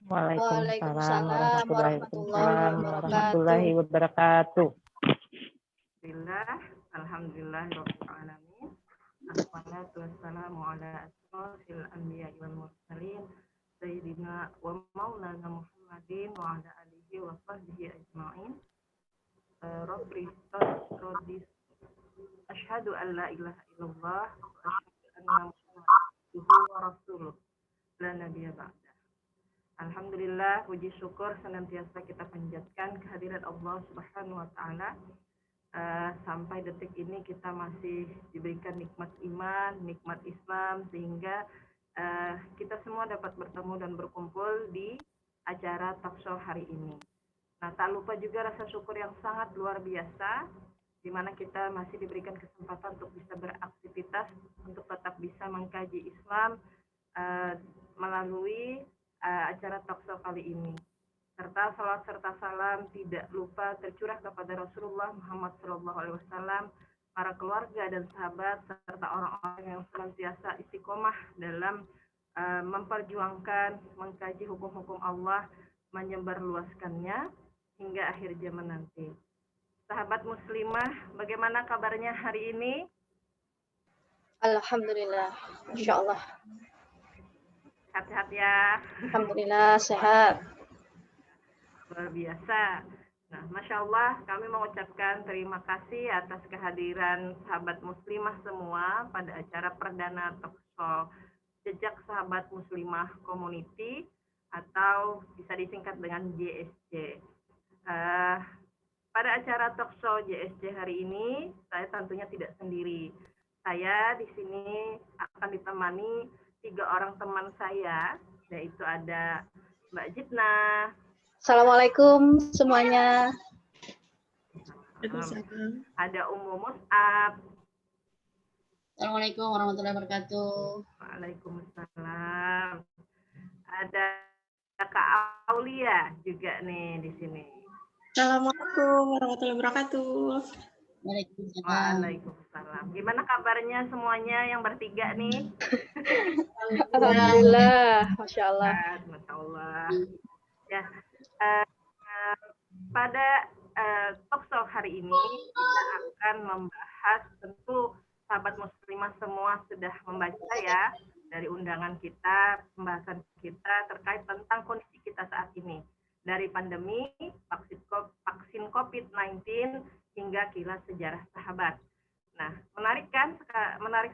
Waalaikumsalam Waalaikumsalam warahmatullahi wabarakatuh. warahmatullahi wabarakatuh. Bismillah, alhamdulillah, rabbil alamin. Assalatu wassalamu ala asrofil anbiya wal mursalin sayyidina wa maulana Muhammadin wa ala alihi wa sahbihi ajma'in. Rabbi radis asyhadu an la ilaha illallah wa asyhadu anna Muhammadan wa rasuluh la nabiyya ba'da. Alhamdulillah, puji syukur senantiasa kita panjatkan kehadirat Allah Subhanahu wa taala. Sampai detik ini kita masih diberikan nikmat iman, nikmat Islam, sehingga kita semua dapat bertemu dan berkumpul di acara talk show hari ini. Nah, tak lupa juga rasa syukur yang sangat luar biasa, di mana kita masih diberikan kesempatan untuk bisa beraktivitas, untuk tetap bisa mengkaji Islam melalui acara talk show kali ini. Serta salawat serta salam tidak lupa tercurah kepada Rasulullah Muhammad SAW, para keluarga dan sahabat, serta orang-orang yang senantiasa istiqomah dalam memperjuangkan, mengkaji hukum-hukum Allah, menyebarluaskannya hingga akhir zaman nanti. Sahabat muslimah, bagaimana kabarnya hari ini? Alhamdulillah, Masya Allah. Sehat-sehat ya? Alhamdulillah, sehat. Luar biasa. Nah, Masya Allah, kami mengucapkan terima kasih atas kehadiran sahabat muslimah semua pada acara perdana talk show Jejak Sahabat Muslimah Community, atau bisa disingkat dengan JSC. Pada acara talk show JSC hari ini, saya tentunya tidak sendiri. Saya di sini akan ditemani 3 orang teman saya, yaitu ada Mbak Jitna. Assalamualaikum semuanya. Ada Ummu Mus'ab. Assalamualaikum warahmatullahi wabarakatuh. Waalaikumsalam. Ada Kak Aulia juga nih di sini. Assalamualaikum warahmatullahi wabarakatuh. Waalaikumsalam. Gimana kabarnya semuanya yang bertiga nih? Alhamdulillah, Masya Allah. Masya Allah. Ya, pada talk show hari ini kita akan membahas, tentu sahabat muslimah semua sudah membaca ya dari undangan kita, pembahasan kita terkait tentang kondisi kita saat ini, dari pandemi, vaksin COVID-19 hingga kilas sejarah sahabat. Nah, menarik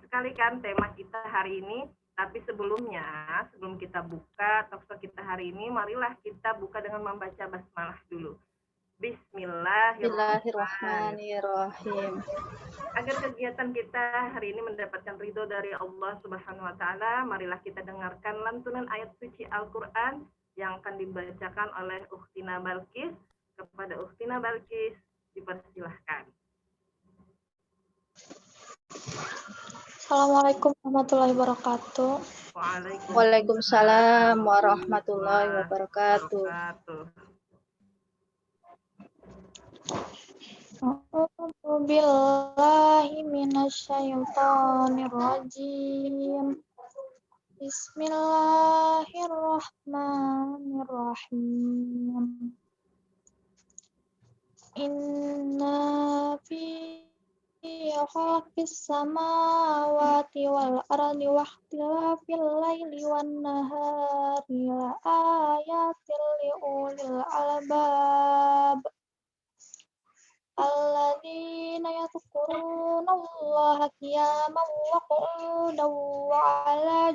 sekali kan tema kita hari ini. Tapi sebelumnya, sebelum kita buka talk show kita hari ini, marilah kita buka dengan membaca basmalah dulu. Bismillahirrahmanirrahim. Agar kegiatan kita hari ini mendapatkan ridho dari Allah Subhanahu wa taala, marilah kita dengarkan lantunan ayat suci Al-Qur'an yang akan dibacakan oleh Ukhtina Balkis. Kepada Ukhtina Balkis, dipersilahkan. Assalamualaikum warahmatullahi wabarakatuh. Waalaikumsalam warahmatullahi wabarakatuh. A'udzu billahi minasyaitonir rajim. Bismillahirrahmanirrahim. Inna fi khalqis samawati wal ardi wa ikhtilafil laili wan nahari la ayatil liulil albab alladzina yadhkurunallaha qiyaman wa qu'udan wa 'ala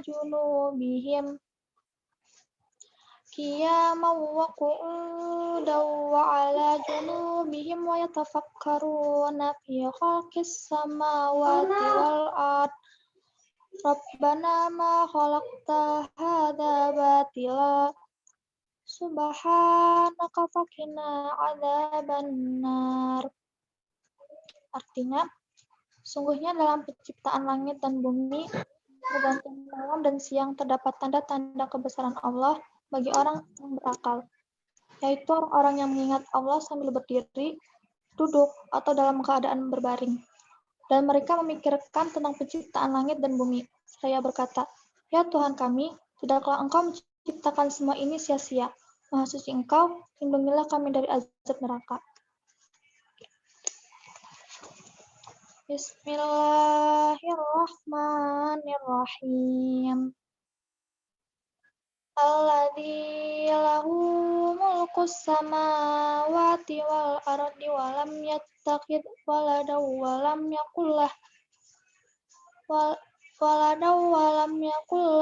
junubihim wa yatafakkaruna fi khalqis samawati wal ard Rabbana ma khalaqta hadza batila subhanaka faqina adzabannar. Artinya, sungguhnya dalam penciptaan langit dan bumi, bergantian malam dan siang terdapat tanda-tanda kebesaran Allah bagi orang yang berakal, yaitu orang-orang yang mengingat Allah sambil berdiri, duduk, atau dalam keadaan berbaring. Dan mereka memikirkan tentang penciptaan langit dan bumi. Saya berkata, ya Tuhan kami, tidaklah Engkau ciptakan semua ini sia-sia. Maha suci Engkau, lindungilah kami dari azab neraka. Bismillahirrahmanirrahim. Alladzi lahu mulkus samawati wal ardi wa lam yattakhidh waladan wa lam yakul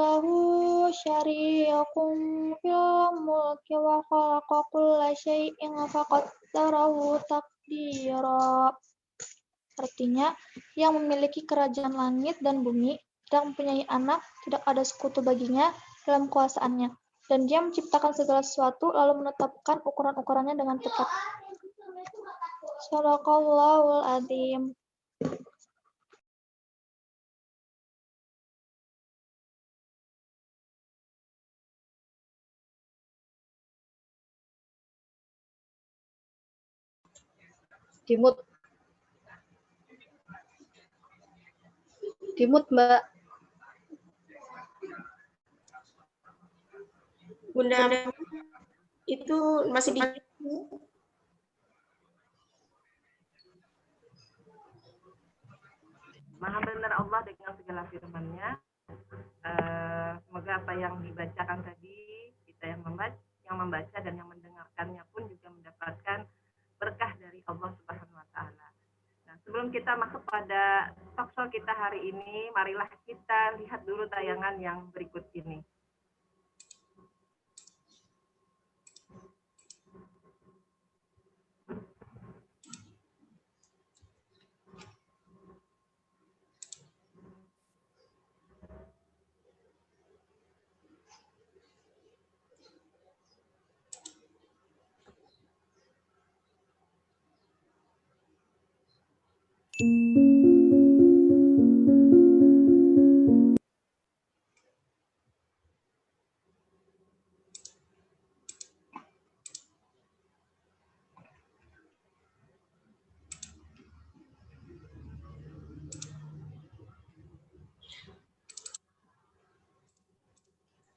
lahu syarikun fil mulki wa khalaqa kulla syai'in faqaddarahu taqdira. Artinya, yang memiliki kerajaan langit dan bumi, tidak mempunyai anak, tidak ada sekutu baginya dalam kuasaannya, dan dia menciptakan segala sesuatu lalu menetapkan ukuran-ukurannya dengan tepat. Shadaqallahul Adzim. Dimut, Mbak. Bunda itu masih di Maha benar Allah dengan segala firman-Nya. Semoga apa yang dibacakan tadi, kita yang membaca dan yang mendengarkannya pun juga mendapatkan berkah dari Allah Subhanahu wa taala. Nah, sebelum kita masuk pada talk kita hari ini, marilah kita lihat dulu tayangan yang berikut ini.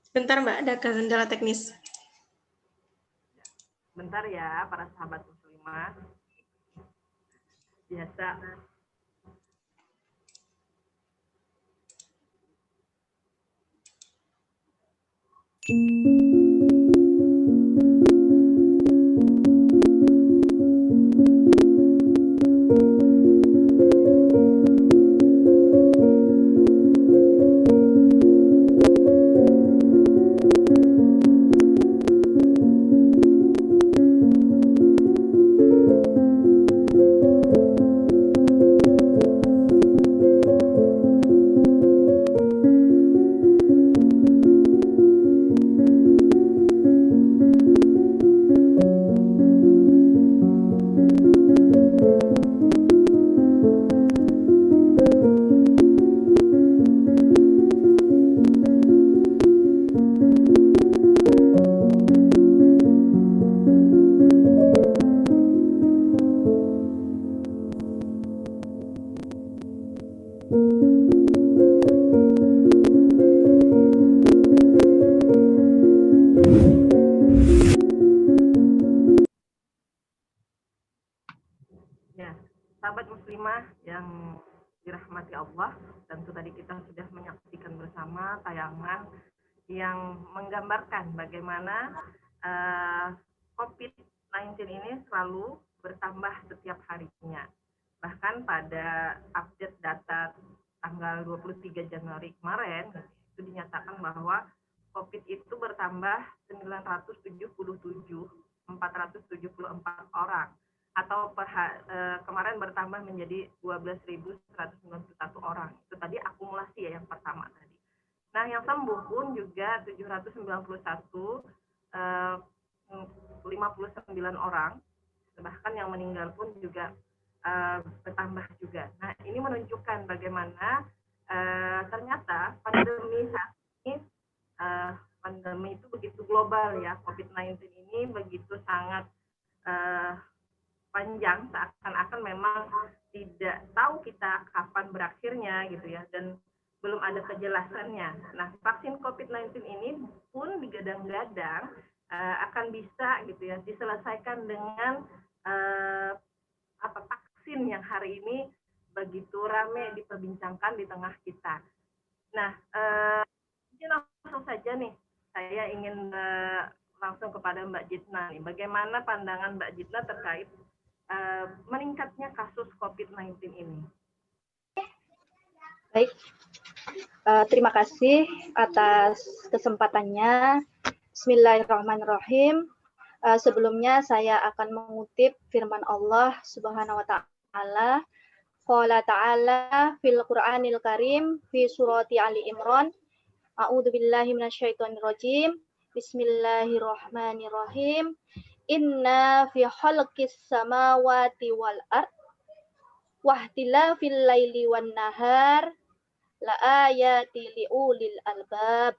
Bentar Mbak, ada kendala teknis. Bentar ya, para sahabat muslimah. Biasa. Ya, sahabat muslimah yang dirahmati Allah, tentu tadi kita sudah menyaksikan bersama tayangan yang menggambarkan bagaimana COVID-19 ini selalu bertambah setiap harinya. Bahkan pada update data tanggal 23 Januari kemarin, itu dinyatakan bahwa COVID itu bertambah 474 orang, atau kemarin bertambah menjadi 12.191 orang. Itu tadi akumulasi ya yang pertama tadi. Nah, yang sembuh pun juga 791, 59 orang, bahkan yang meninggal pun juga bertambah juga. Nah, ini menunjukkan bagaimana ternyata pandemi saat ini, pandemi itu begitu global ya, COVID-19 ini begitu sangat panjang, seakan-akan memang tidak tahu kita kapan berakhirnya gitu ya, dan belum ada kejelasannya. Nah, vaksin COVID-19 ini pun digadang-gadang akan bisa gitu ya diselesaikan dengan vaksin yang hari ini begitu ramai diperbincangkan di tengah kita. Nah, mungkin langsung saja nih, saya ingin langsung kepada Mbak Jitna nih. Bagaimana pandangan Mbak Jitna terkait meningkatnya kasus COVID-19 ini? Baik, terima kasih atas kesempatannya. Bismillahirrahmanirrahim. Sebelumnya saya akan mengutip firman Allah Subhanahu wa taala. Qala ta'ala fil Qur'anil Karim fi surati Ali Imran. A'udzubillahi minasyaitonir rajim. Bismillahirrahmanirrahim. Inna fi khalqis samawati wal ard wahtilafil laili wan nahar la ayati liulil albab.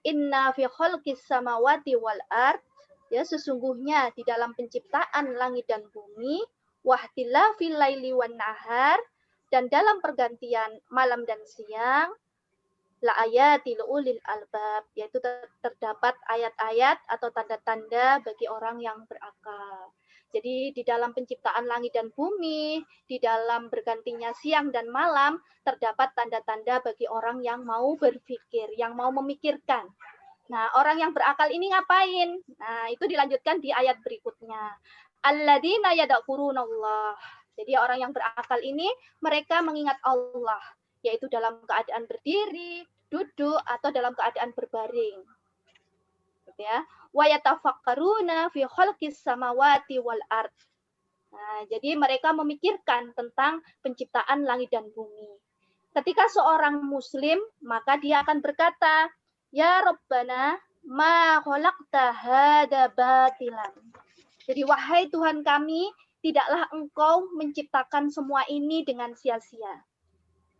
Inna fi khalqis samawati wal ard, ya sesungguhnya di dalam penciptaan langit dan bumi, wahtilafil laili wan nahar, dan dalam pergantian malam dan siang, la ayati liulil albab, yaitu terdapat ayat-ayat atau tanda-tanda bagi orang yang berakal. Jadi di dalam penciptaan langit dan bumi, di dalam bergantinya siang dan malam, terdapat tanda-tanda bagi orang yang mau berpikir, yang mau memikirkan. Nah, orang yang berakal ini ngapain? Nah, itu dilanjutkan di ayat berikutnya. Alladzina yadhkurunallah. Jadi orang yang berakal ini, mereka mengingat Allah, yaitu dalam keadaan berdiri, duduk, atau dalam keadaan berbaring. Ya, wa yatafakkaruna fi khalqis samawati wal ard. Nah, jadi mereka memikirkan tentang penciptaan langit dan bumi. Ketika seorang muslim, maka dia akan berkata, ya Rabbana ma khalaqta hada batilan. Jadi wahai Tuhan kami, tidaklah Engkau menciptakan semua ini dengan sia-sia.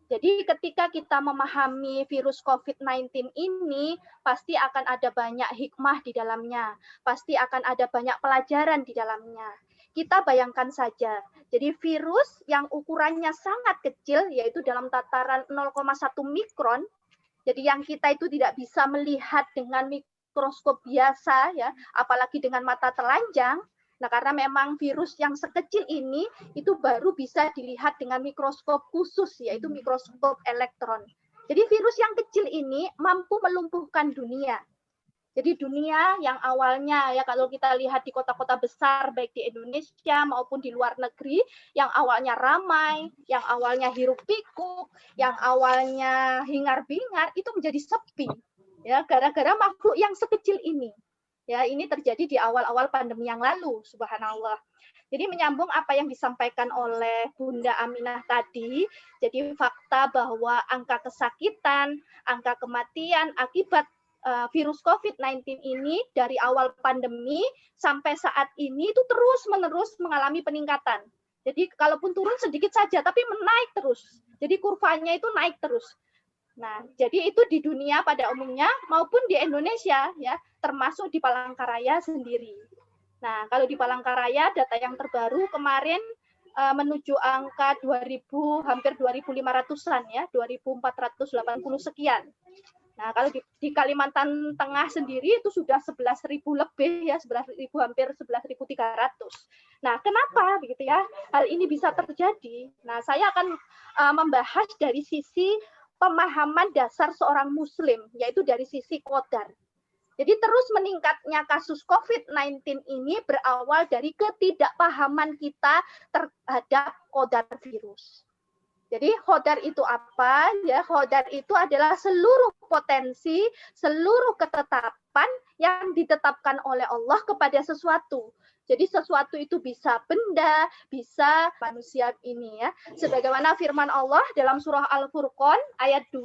Jadi ketika kita memahami virus COVID-19 ini, pasti akan ada banyak hikmah di dalamnya. Pasti akan ada banyak pelajaran di dalamnya. Kita bayangkan saja, jadi virus yang ukurannya sangat kecil, yaitu dalam tataran 0,1 mikron, jadi yang kita itu tidak bisa melihat dengan mikroskop biasa, ya, apalagi dengan mata telanjang. Nah, karena memang virus yang sekecil ini itu baru bisa dilihat dengan mikroskop khusus, yaitu mikroskop elektron. Jadi virus yang kecil ini mampu melumpuhkan dunia. Jadi dunia yang awalnya, ya kalau kita lihat di kota-kota besar, baik di Indonesia maupun di luar negeri, yang awalnya ramai, yang awalnya hiruk-pikuk, yang awalnya hingar-bingar, itu menjadi sepi. Ya, gara-gara makhluk yang sekecil ini. Ya, ini terjadi di awal-awal pandemi yang lalu, subhanallah. Jadi menyambung apa yang disampaikan oleh Bunda Aminah tadi, jadi fakta bahwa angka kesakitan, angka kematian akibat virus COVID-19 ini dari awal pandemi sampai saat ini itu terus-menerus mengalami peningkatan. Jadi kalaupun turun sedikit saja, tapi menaik terus. Jadi kurvanya itu naik terus. Nah, jadi itu di dunia pada umumnya maupun di Indonesia, ya, termasuk di Palangkaraya sendiri. Nah, kalau di Palangkaraya data yang terbaru kemarin menuju angka 2000, hampir 2.500-an ya, 2.480 sekian. Nah, kalau di Kalimantan Tengah sendiri itu sudah 11.000 lebih ya, 11.000 hampir 11.300. Nah, kenapa begitu ya? Hal ini bisa terjadi. Nah, saya akan membahas dari sisi pemahaman dasar seorang muslim, yaitu dari sisi qadar. Jadi terus meningkatnya kasus COVID-19 ini berawal dari ketidakpahaman kita terhadap qadar virus. Jadi qadar itu apa? Ya, qadar itu adalah seluruh potensi, seluruh ketetapan yang ditetapkan oleh Allah kepada sesuatu. Jadi sesuatu itu bisa benda, bisa manusia ini ya. Sebagaimana firman Allah dalam surah Al-Furqan ayat 2,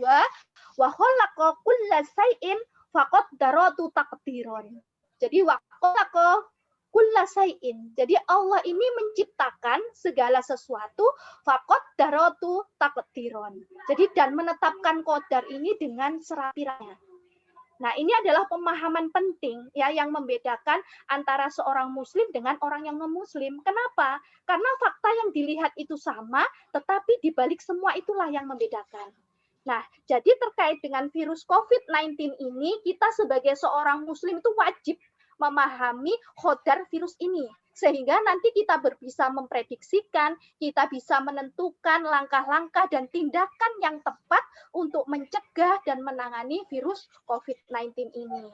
wa khalaqa kulla shay'in faqaddaratu taqdiran. Jadi wa khalaqa kulla shay'in. Jadi Allah ini menciptakan segala sesuatu faqaddaratu taqdiran. Jadi dan menetapkan qadar ini dengan serapi-rapinya. Nah, ini adalah pemahaman penting ya yang membedakan antara seorang muslim dengan orang yang non-muslim. Kenapa? Karena fakta yang dilihat itu sama, tetapi di balik semua itulah yang membedakan. Nah, jadi terkait dengan virus COVID-19 ini, kita sebagai seorang muslim itu wajib memahami khodar virus ini. Sehingga nanti kita bisa memprediksikan, kita bisa menentukan langkah-langkah dan tindakan yang tepat untuk mencegah dan menangani virus COVID-19 ini.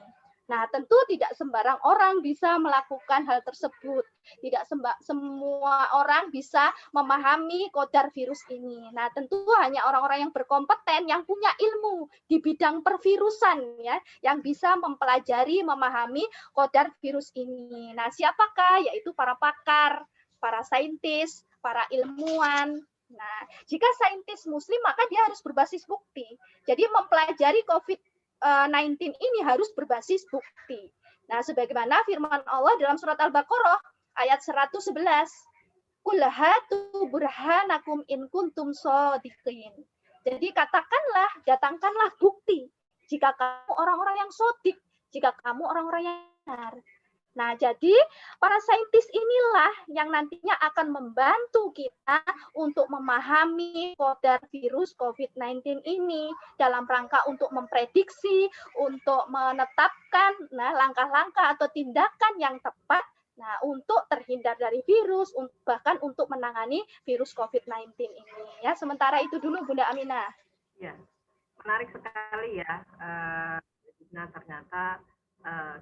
Nah, tentu tidak sembarang orang bisa melakukan hal tersebut. Tidak semua orang bisa memahami kodar virus ini. Nah, tentu hanya orang-orang yang berkompeten, yang punya ilmu di bidang pervirusan, ya, yang bisa mempelajari, memahami kodar virus ini. Nah, siapakah? Yaitu para pakar, para saintis, para ilmuwan. Nah, jika saintis muslim, maka dia harus berbasis bukti. Jadi mempelajari COVID-19 ini harus berbasis bukti. Nah, sebagaimana firman Allah dalam surat Al-Baqarah ayat 111, Qul hatu burhanakum in kuntum shodiqin. Jadi katakanlah, datangkanlah bukti jika kamu orang-orang yang sodik, jika kamu orang-orang yang benar. Nah, jadi para saintis inilah yang nantinya akan membantu kita untuk memahami kodar virus COVID-19 ini dalam rangka untuk memprediksi, untuk menetapkan langkah-langkah atau tindakan yang tepat untuk terhindar dari virus, bahkan untuk menangani virus COVID-19 ini. Ya, sementara itu dulu Bunda Aminah. Ya, menarik sekali ya. Nah, ternyata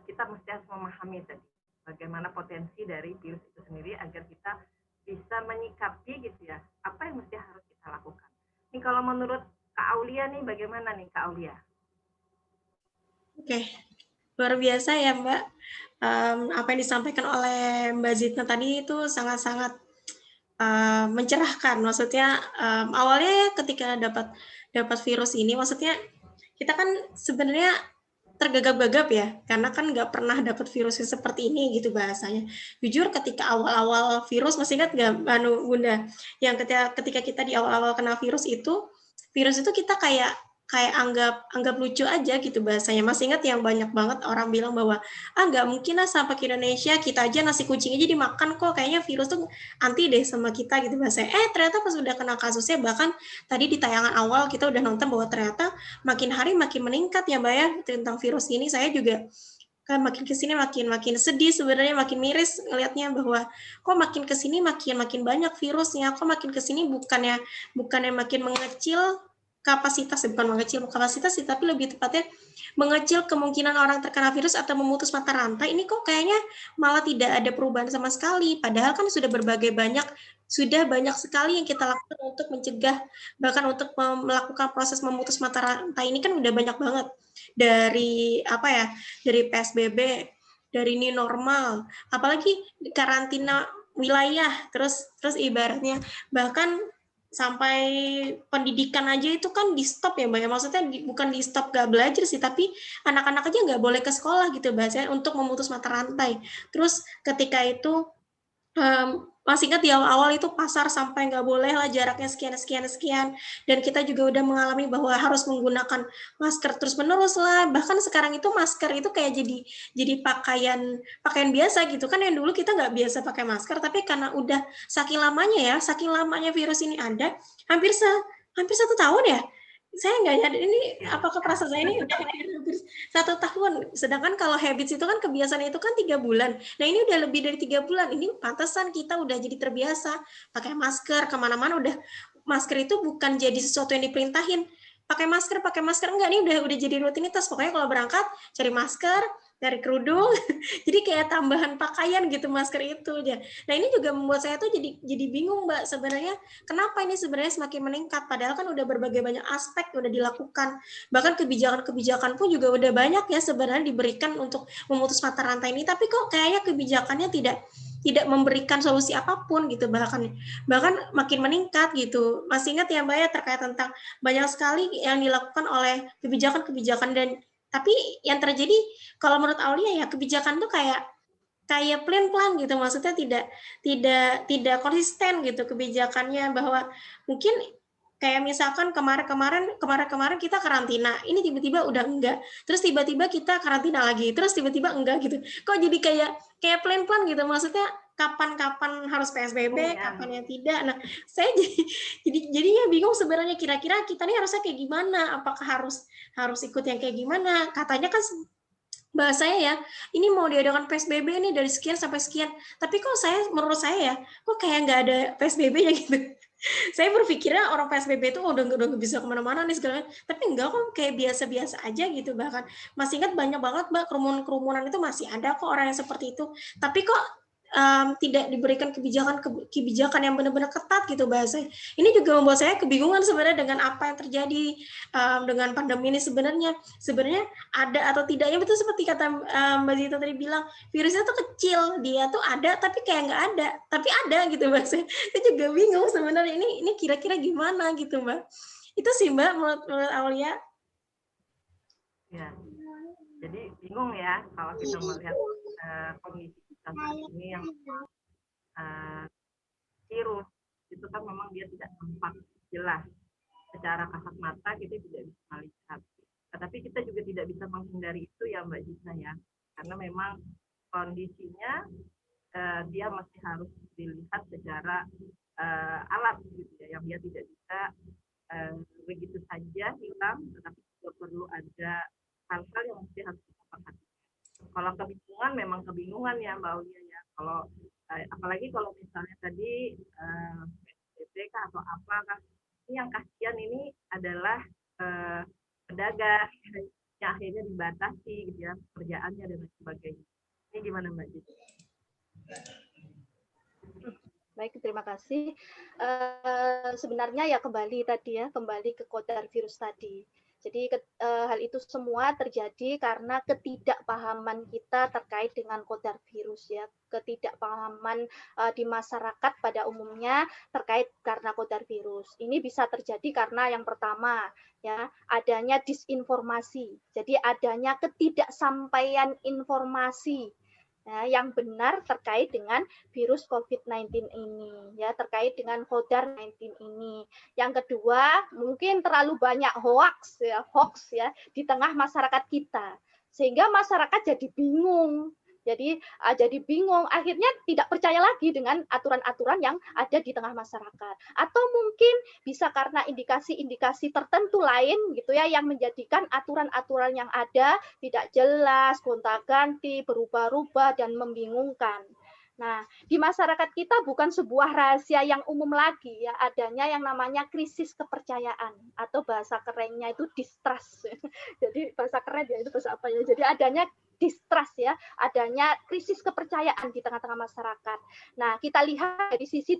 kita mesti harus memahami tadi bagaimana potensi dari virus itu sendiri agar kita bisa menyikapi gitu ya, apa yang mesti harus kita lakukan. Ini kalau menurut Kak Aulia nih, bagaimana nih Kak Aulia? Oke, luar biasa ya Mbak. Apa yang disampaikan oleh Mbak Zidna tadi itu sangat-sangat mencerahkan. Maksudnya awalnya ketika dapat virus ini, maksudnya kita kan sebenarnya tergagap-gagap ya, karena kan nggak pernah dapat virus seperti ini gitu bahasanya. Jujur ketika awal-awal virus, masih ingat nggak Bunda, yang ketika kita di awal-awal kena virus itu kita kayak anggap lucu aja gitu bahasanya. Masih ingat yang banyak banget orang bilang bahwa nggak mungkin lah sampai ke Indonesia, kita aja nasi kucing aja dimakan kok, kayaknya virus tuh anti deh sama kita gitu bahasanya. Ternyata pas udah kena kasusnya, bahkan tadi di tayangan awal kita udah nonton bahwa ternyata makin hari makin meningkat ya Mbak ya tentang virus ini. Saya juga kan makin kesini makin sedih sebenarnya, makin miris ngelihatnya bahwa kok makin kesini makin banyak virusnya, kok makin kesini bukannya makin mengecil kapasitas, bukan mengecil kapasitas sih, tapi lebih tepatnya mengecil kemungkinan orang terkena virus atau memutus mata rantai. Ini kok kayaknya malah tidak ada perubahan sama sekali, padahal kan sudah banyak sekali yang kita lakukan untuk mencegah, bahkan untuk melakukan proses memutus mata rantai ini kan udah banyak banget, dari dari PSBB, dari new normal, apalagi karantina wilayah, terus ibaratnya bahkan sampai pendidikan aja itu kan di stop ya Mbak ya, maksudnya bukan di stop gak belajar sih, tapi anak-anak aja nggak boleh ke sekolah gitu bahasanya untuk memutus mata rantai. Terus ketika itu masih ingat di awal-awal itu pasar sampai nggak boleh lah jaraknya sekian, dan kita juga udah mengalami bahwa harus menggunakan masker terus-menerus lah, bahkan sekarang itu masker itu kayak jadi pakaian biasa gitu kan, yang dulu kita nggak biasa pakai masker, tapi karena udah saking lamanya virus ini ada, hampir 1 tahun ya, saya nggak nyadar ini apakah perasaan saya ini udah hampir 1 tahun, sedangkan kalau habits itu kan kebiasaan itu kan 3 bulan, nah ini udah lebih dari 3 bulan, ini pantesan kita udah jadi terbiasa pakai masker kemana-mana, udah masker itu bukan jadi sesuatu yang diperintahin, pakai masker enggak, ini udah jadi rutinitas, pokoknya kalau berangkat cari masker, cari kerudung, jadi kayak tambahan pakaian gitu masker itu aja. Nah ini juga membuat saya tuh jadi bingung Mbak, sebenarnya kenapa ini sebenarnya semakin meningkat, padahal kan udah berbagai banyak aspek udah dilakukan, bahkan kebijakan pun juga udah banyak ya sebenarnya diberikan untuk memutus mata rantai ini, tapi kok kayaknya kebijakannya tidak memberikan solusi apapun gitu, bahkan makin meningkat gitu. Masih ingat ya Mbak ya terkait tentang banyak sekali yang dilakukan oleh kebijakan, dan tapi yang terjadi kalau menurut Aulia ya kebijakan tuh kayak plan gitu, maksudnya tidak konsisten gitu kebijakannya, bahwa mungkin kayak misalkan kemarin kita karantina, ini tiba-tiba udah enggak, terus tiba-tiba kita karantina lagi, terus tiba-tiba enggak gitu, kok jadi kayak plan gitu, maksudnya kapan harus PSBB, Ya. kapan yang tidak. Nah, saya jadinya bingung sebenarnya kira-kira kita nih harusnya kayak gimana? Apakah harus ikut yang kayak gimana? Katanya kan bahasanya ya, ini mau diadakan PSBB nih dari sekian sampai sekian. Tapi kok menurut saya ya, kok kayak nggak ada PSBB-nya gitu. Saya berpikirnya orang PSBB itu udah bisa kemana-mana nih segala, tapi enggak kok, kayak biasa-biasa aja gitu. Bahkan masih ingat banyak banget Mbak, kerumunan itu masih ada kok orang yang seperti itu. Tapi kok tidak diberikan kebijakan yang benar-benar ketat gitu bahasanya. Ini juga membuat saya kebingungan sebenarnya dengan apa yang terjadi dengan pandemi ini sebenarnya ada atau tidaknya. Betul seperti kata Mbak Zita tadi bilang, virusnya tuh kecil, dia tuh ada tapi kayak nggak ada, tapi ada gitu bahasanya. Saya juga bingung sebenarnya ini kira-kira gimana gitu Mbak. Itu sih Mbak menurut Aulia. Ya, jadi bingung ya kalau kita melihat kondisi kita saat ini yang virus itu kan memang dia tidak tampak jelas secara kasat mata, kita tidak bisa melihat. Tetapi kita juga tidak bisa menghindari itu ya Mbak Zita ya, karena memang kondisinya dia masih harus dilihat secara alat gitu ya, yang dia tidak bisa begitu saja hilang, tetapi juga perlu ada hal-hal yang mesti harus kita perhatikan. Kalau kebingungan memang kebingungan ya Mbak Aulia ya. Kalau apalagi kalau misalnya tadi PSBB atau apa kan, ini yang kasihan ini adalah pedagang yang akhirnya dibatasi gitu ya pekerjaannya dan sebagainya. Ini gimana Mbak Jit? Baik, terima kasih. Sebenarnya ya kembali ke qadar virus tadi. Jadi hal itu semua terjadi karena ketidakpahaman kita terkait dengan qadar virus ya, ketidakpahaman di masyarakat pada umumnya terkait karena qadar virus. Ini bisa terjadi karena yang pertama ya, adanya disinformasi. Jadi adanya ketidaksampaian informasi yang benar terkait dengan virus COVID-19 ini, ya, terkait dengan qadar 19 ini. Yang kedua, mungkin terlalu banyak hoax ya di tengah masyarakat kita, sehingga masyarakat jadi bingung. Jadi bingung, akhirnya tidak percaya lagi dengan aturan-aturan yang ada di tengah masyarakat. Atau mungkin bisa karena indikasi-indikasi tertentu lain gitu ya, yang menjadikan aturan-aturan yang ada tidak jelas, gonta-ganti, berubah-ubah dan membingungkan. Nah, di masyarakat kita bukan sebuah rahasia yang umum lagi ya, adanya yang namanya krisis kepercayaan, atau bahasa kerennya itu distrust. Jadi bahasa keren ya, itu bahasa apa ya? Jadi adanya distrust ya, adanya krisis kepercayaan di tengah-tengah masyarakat. Nah, kita lihat dari sisi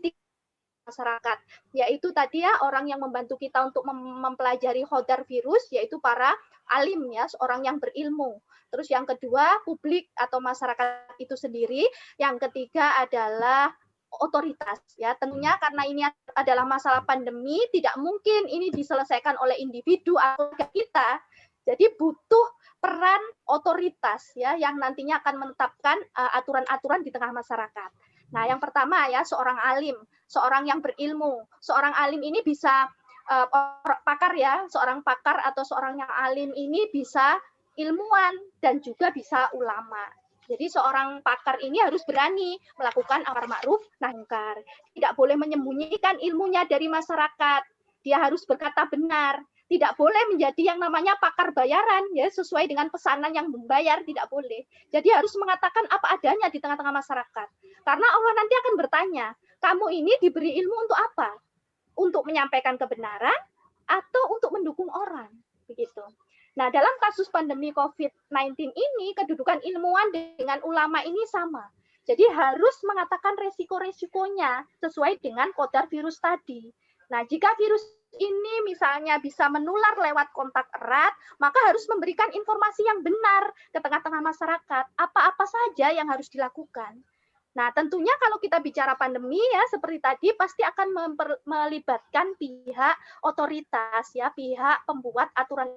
masyarakat, yaitu tadi ya, orang yang membantu kita untuk mempelajari qadar virus, yaitu para alim ya, seorang yang berilmu. Terus yang kedua, publik atau masyarakat itu sendiri. Yang ketiga adalah otoritas ya, tentunya karena ini adalah masalah pandemi, tidak mungkin ini diselesaikan oleh individu atau kita. Jadi butuh peran otoritas ya, yang nantinya akan menetapkan aturan-aturan di tengah masyarakat. Nah, yang pertama ya, seorang alim, seorang yang berilmu. Seorang alim ini bisa pakar ya, seorang pakar atau seorang yang alim ini bisa ilmuwan dan juga bisa ulama. Jadi seorang pakar ini harus berani melakukan amar ma'ruf nahi munkar. Tidak boleh menyembunyikan ilmunya dari masyarakat. Dia harus berkata benar. Tidak boleh menjadi yang namanya pakar bayaran ya, sesuai dengan pesanan yang membayar, tidak boleh. Jadi harus mengatakan apa adanya di tengah-tengah masyarakat. Karena Allah nanti akan bertanya, kamu ini diberi ilmu untuk apa? Untuk menyampaikan kebenaran atau untuk mendukung orang? Begitu. Nah, dalam kasus pandemi COVID-19 ini, kedudukan ilmuwan dengan ulama ini sama. Jadi harus mengatakan resiko-resikonya sesuai dengan qadar virus tadi. Nah, jika virus ini misalnya bisa menular lewat kontak erat, maka harus memberikan informasi yang benar ke tengah-tengah masyarakat. Apa-apa saja yang harus dilakukan. Nah, tentunya kalau kita bicara pandemi ya, seperti tadi pasti akan melibatkan pihak otoritas ya, pihak pembuat aturan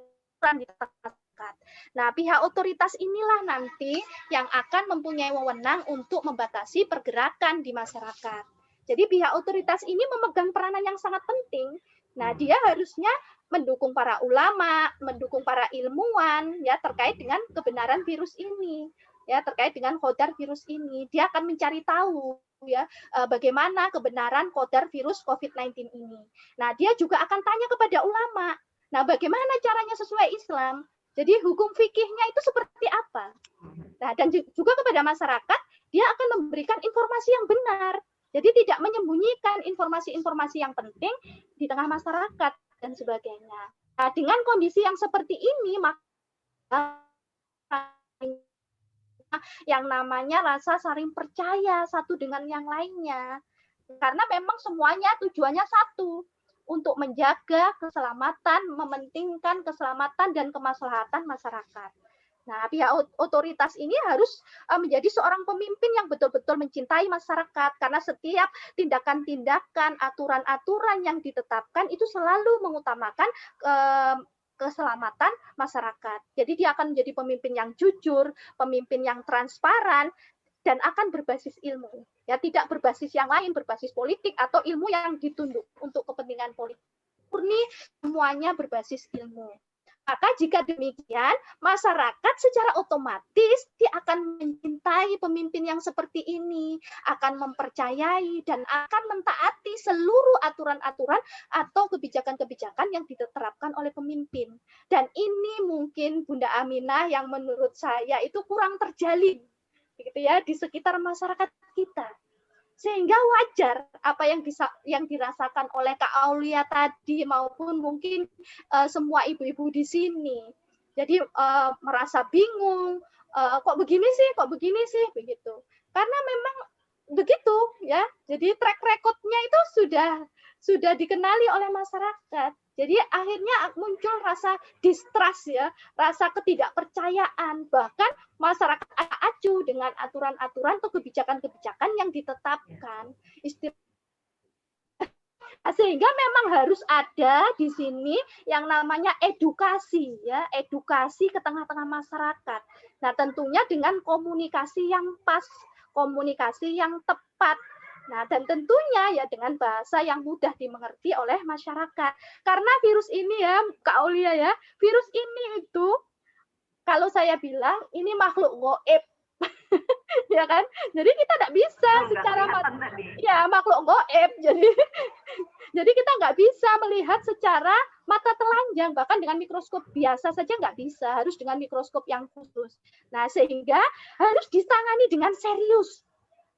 di masyarakat. Nah, pihak otoritas inilah nanti yang akan mempunyai wewenang untuk membatasi pergerakan di masyarakat. Jadi pihak otoritas ini memegang peranan yang sangat penting. Nah, dia harusnya mendukung para ulama, mendukung para ilmuwan ya terkait dengan kebenaran virus ini. ya terkait dengan qadar virus ini. Dia akan mencari tahu ya bagaimana kebenaran qadar virus COVID-19 ini. Nah, dia juga akan tanya kepada ulama. Nah, bagaimana caranya sesuai Islam? Jadi hukum fikihnya itu seperti apa? Nah, dan juga kepada masyarakat, dia akan memberikan informasi yang benar. Jadi tidak menyembunyikan informasi-informasi yang penting di tengah masyarakat dan sebagainya. Nah, dengan kondisi yang seperti ini, maka yang namanya rasa saling percaya satu dengan yang lainnya. Karena memang semuanya tujuannya satu, untuk menjaga keselamatan, mementingkan keselamatan dan kemaslahatan masyarakat. Nah, pihak otoritas ini harus menjadi seorang pemimpin yang betul-betul mencintai masyarakat, karena setiap tindakan-tindakan, aturan-aturan yang ditetapkan itu selalu mengutamakan keselamatan masyarakat. Jadi dia akan menjadi pemimpin yang jujur, pemimpin yang transparan, dan akan berbasis ilmu. Ya, tidak berbasis yang lain, berbasis politik atau ilmu yang ditunduk untuk kepentingan politik. Murni semuanya berbasis ilmu. Maka jika demikian, masyarakat secara otomatis dia akan mencintai pemimpin yang seperti ini, akan mempercayai dan akan mentaati seluruh aturan-aturan atau kebijakan-kebijakan yang diterapkan oleh pemimpin. Dan ini mungkin Bunda Aminah yang menurut saya itu kurang terjalin, gitu ya, di sekitar masyarakat kita. Sehingga wajar apa yang dirasakan oleh Kak Aulia tadi maupun mungkin semua ibu-ibu di sini. Jadi merasa bingung, kok begini sih begitu. Karena memang begitu ya. Jadi track record-nya itu sudah dikenali oleh masyarakat. Jadi akhirnya muncul rasa distrust ya, rasa ketidakpercayaan, bahkan masyarakat acuh dengan aturan-aturan atau kebijakan-kebijakan yang ditetapkan. Sehingga memang harus ada di sini yang namanya edukasi ya, edukasi ke tengah-tengah masyarakat. Nah, tentunya dengan komunikasi yang pas, komunikasi yang tepat. Nah, dan tentunya ya dengan bahasa yang mudah dimengerti oleh masyarakat. Karena virus ini ya, Kak Aulia ya, virus ini itu kalau saya bilang ini makhluk gaib. Ya kan? Jadi kita tidak bisa secara makhluk gaib. Jadi kita nggak bisa melihat secara mata telanjang, bahkan dengan mikroskop biasa saja nggak bisa, harus dengan mikroskop yang khusus. Nah, sehingga harus ditangani dengan serius.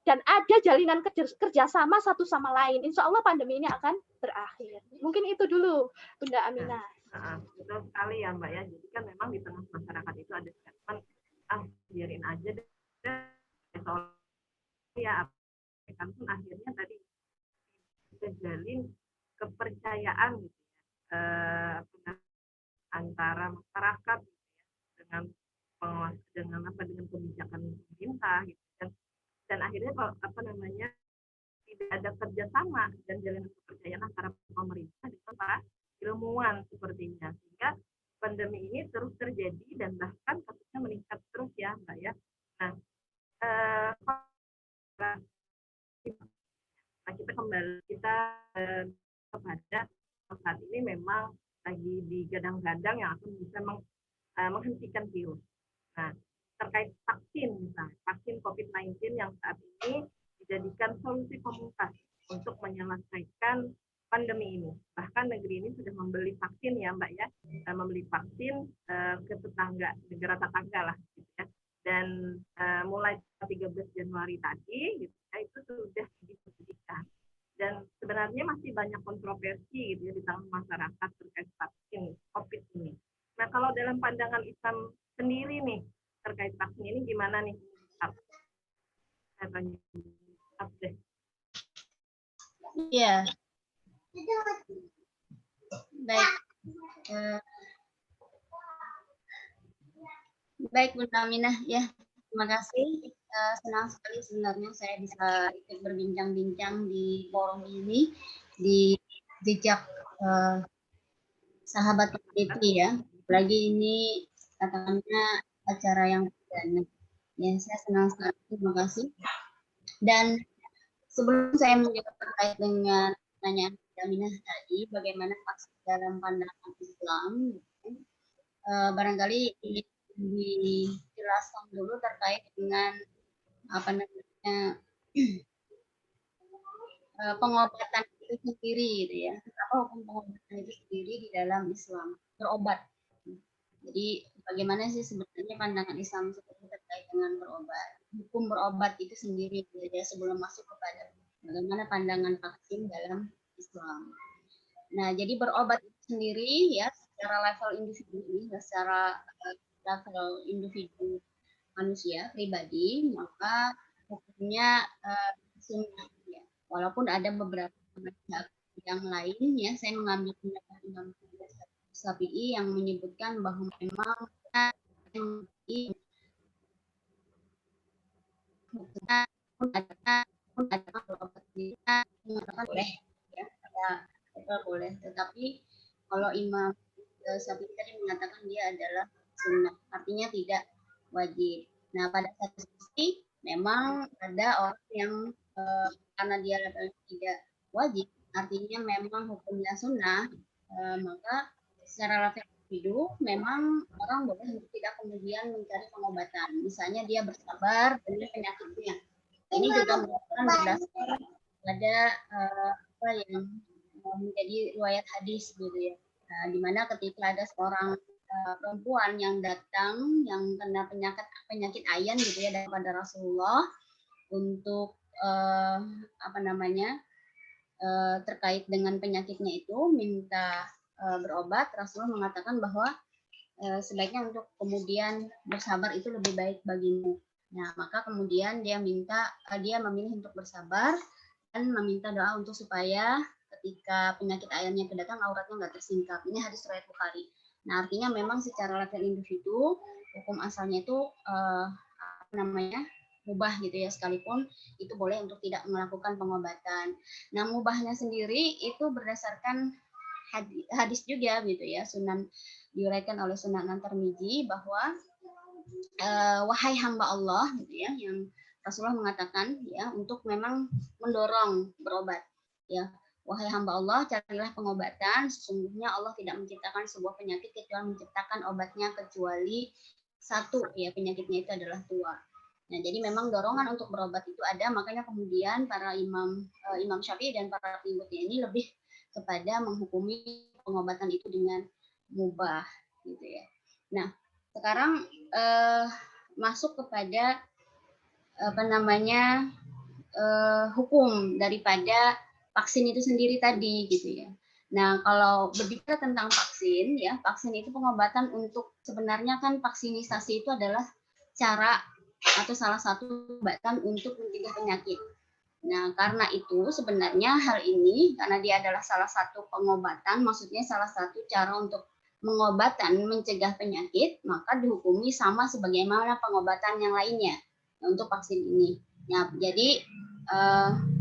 Dan ada jalinan kerjasama satu sama lain. Insya Allah pandemi ini akan berakhir. Mungkin itu dulu, Bunda Aminah. Betul sekali ya Mbak ya. Jadi kan memang di tengah masyarakat itu ada statement, biarin aja deh. Ya, kan pun akhirnya tadi terjalin kepercayaan gitu ya, antara masyarakat gitu ya, dengan pengawas, dengan kebijakan pemerintah gitu kan. Dan akhirnya tidak ada kerjasama dan jalinan kepercayaan antara pemerintah dengan para ilmuwan sepertinya, sehingga pandemi ini terus terjadi dan bahkan kasusnya meningkat terus ya Mbak ya. Nah, kita kembali kepada saat ini memang lagi digadang-gadang yang akan bisa menghentikan virus. Nah, terkait vaksin misalnya, vaksin COVID-19 yang saat ini dijadikan solusi pamungkas untuk menyelesaikan pandemi ini. Bahkan negeri ini sudah membeli vaksin ya Mbak ya, membeli vaksin ke negara tetangga lah gitu ya. Dan mulai 13 Januari tadi gitu ya, itu sudah dipublikasikan. Dan sebenarnya masih banyak kontroversi gitu ya di tengah masyarakat terkait vaksin COVID ini. Nah, kalau dalam pandangan Islam sendiri nih terkait vaksin ini gimana nih? Saya tanya deh. Iya. Baik. Baik Bunda Aminah ya. Terima kasih. Senang sekali sebenarnya saya bisa ikut berbincang-bincang di forum ini di jejak sahabat peneliti ya. Apalagi ini katakannya acara yang perdana. Ya, saya senang sekali. Terima kasih. Dan sebelum saya menjawab terkait dengan pertanyaan Aminah tadi, bagaimana vaksin dalam pandangan Islam, barangkali dijelaskan dulu terkait dengan apa namanya pengobatan itu sendiri gitu ya. Apa hukum pengobatan itu sendiri di dalam Islam, berobat. Jadi bagaimana sih sebenarnya pandangan Islam seperti terkait dengan berobat? Hukum berobat itu sendiri gitu ya, sebelum masuk kepada bagaimana pandangan vaksin dalam Islam. Nah, jadi berobat itu sendiri ya secara level individu, secara level individu manusia pribadi, maka hukumnya sunnah ya. Walaupun ada beberapa mazhab yang lain ya, saya mengambil pendapat Imam Syafi'i yang menyebutkan bahwa memang pun ada berobat kita mengatakan boleh ya, ada boleh, tetapi kalau Imam Syafi'i tadi mengatakan dia adalah sunnah, artinya tidak wajib. Nah, pada satu sisi memang ada orang yang karena dia tidak wajib, artinya memang hukumnya sunnah, maka secara level individu memang orang boleh tidak kemudian mencari pengobatan. Misalnya dia bersabar dengan penyakitnya. Ini juga merupakan berdasar pada apa yang menjadi riwayat hadis gitu ya. Nah, di mana ketika ada seorang perempuan yang datang yang kena penyakit ayan gitu ya daripada Rasulullah untuk apa namanya terkait dengan penyakitnya itu minta berobat, Rasulullah mengatakan bahwa sebaiknya untuk kemudian bersabar itu lebih baik bagimu. Nah, maka kemudian dia memilih untuk bersabar dan meminta doa untuk supaya ketika penyakit ayannya kedatang auratnya nggak tersingkap. Ini hadis riwayat Bukhari. Nah, artinya memang secara level individu hukum asalnya itu apa namanya mubah gitu ya, sekalipun itu boleh untuk tidak melakukan pengobatan. Nah, mubahnya sendiri itu berdasarkan hadis juga gitu ya, Sunan diuraikan oleh Sunan At-Tirmidzi bahwa wahai hamba Allah gitu ya, yang Rasulullah mengatakan ya untuk memang mendorong berobat ya. Wahai hamba Allah, carilah pengobatan, sesungguhnya Allah tidak menciptakan sebuah penyakit kecuali menciptakan obatnya, kecuali satu ya, penyakitnya itu adalah tua. Nah, jadi memang dorongan untuk berobat itu ada, makanya kemudian para Imam Syafi'i dan para pengikutnya ini lebih kepada menghukumi pengobatan itu dengan mubah gitu ya. Nah, sekarang masuk kepada apa namanya hukum daripada vaksin itu sendiri tadi gitu ya. Nah, kalau berbicara tentang vaksin ya, vaksin itu pengobatan untuk sebenarnya kan vaksinisasi itu adalah cara atau salah satu pengobatan untuk mencegah penyakit. Nah, karena itu sebenarnya hal ini karena dia adalah salah satu pengobatan, maksudnya salah satu cara untuk mengobatan mencegah penyakit, maka dihukumi sama sebagaimana pengobatan yang lainnya untuk vaksin ini. Nah, jadi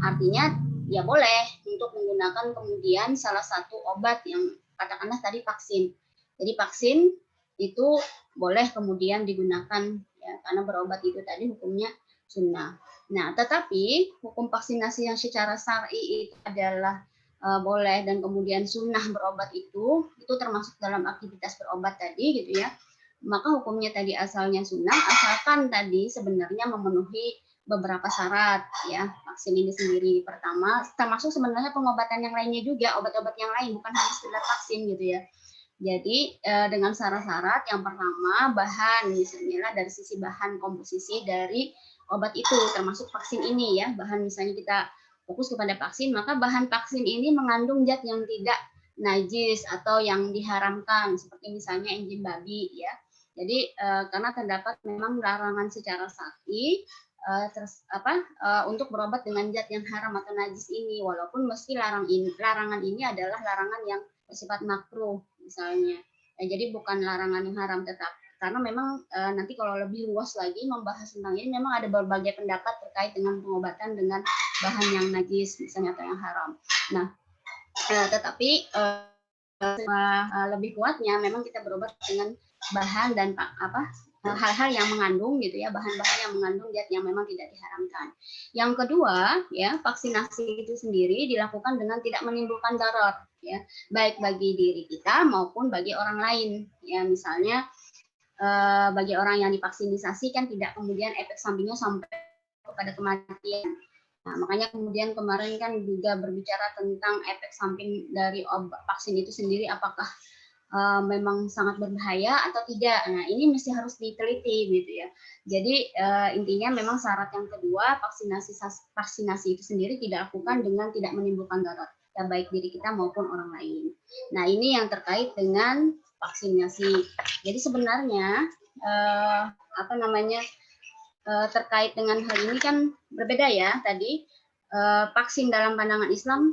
artinya ya boleh untuk menggunakan kemudian salah satu obat yang katakanlah tadi vaksin. Jadi vaksin itu boleh kemudian digunakan ya, karena berobat itu tadi hukumnya sunnah. Nah, tetapi hukum vaksinasi yang secara syar'i itu adalah boleh dan kemudian sunnah berobat itu termasuk dalam aktivitas berobat tadi gitu ya. Maka hukumnya tadi asalnya sunnah asalkan tadi sebenarnya memenuhi beberapa syarat ya vaksin ini sendiri. Pertama, termasuk sebenarnya pengobatan yang lainnya juga, obat-obat yang lain bukan hanya sekedar vaksin gitu ya. Jadi dengan syarat-syarat yang pertama bahan misalnya dari sisi bahan komposisi dari obat itu termasuk vaksin ini ya, bahan misalnya kita fokus kepada vaksin, maka bahan vaksin ini mengandung zat yang tidak najis atau yang diharamkan seperti misalnya enzim babi ya. Jadi karena terdapat memang larangan secara syar'i untuk berobat dengan zat yang haram atau najis ini, walaupun meski larangan ini adalah larangan yang bersifat makruh misalnya. Jadi bukan larangan yang haram, tetap karena memang nanti kalau lebih luas lagi membahas tentang ini memang ada berbagai pendapat terkait dengan pengobatan dengan bahan yang najis misalnya atau yang haram. Nah, tetapi lebih kuatnya memang kita berobat dengan bahan dan hal-hal yang mengandung gitu ya, bahan-bahan yang mengandung zat yang memang tidak diharamkan. Yang kedua ya, vaksinasi itu sendiri dilakukan dengan tidak menimbulkan darar ya, baik bagi diri kita maupun bagi orang lain ya. Misalnya bagi orang yang divaksinasi kan tidak kemudian efek sampingnya sampai kepada kematian. Nah, makanya kemudian kemarin kan juga berbicara tentang efek samping dari vaksin itu sendiri, apakah memang sangat berbahaya atau tidak. Nah, ini mesti harus diteliti gitu ya. Jadi intinya memang syarat yang kedua, vaksinasi itu sendiri tidak lakukan dengan tidak menimbulkan darat, ya, baik diri kita maupun orang lain. Nah, ini yang terkait dengan vaksinasi. Jadi sebenarnya terkait dengan hal ini kan berbeda ya. Tadi vaksin dalam pandangan Islam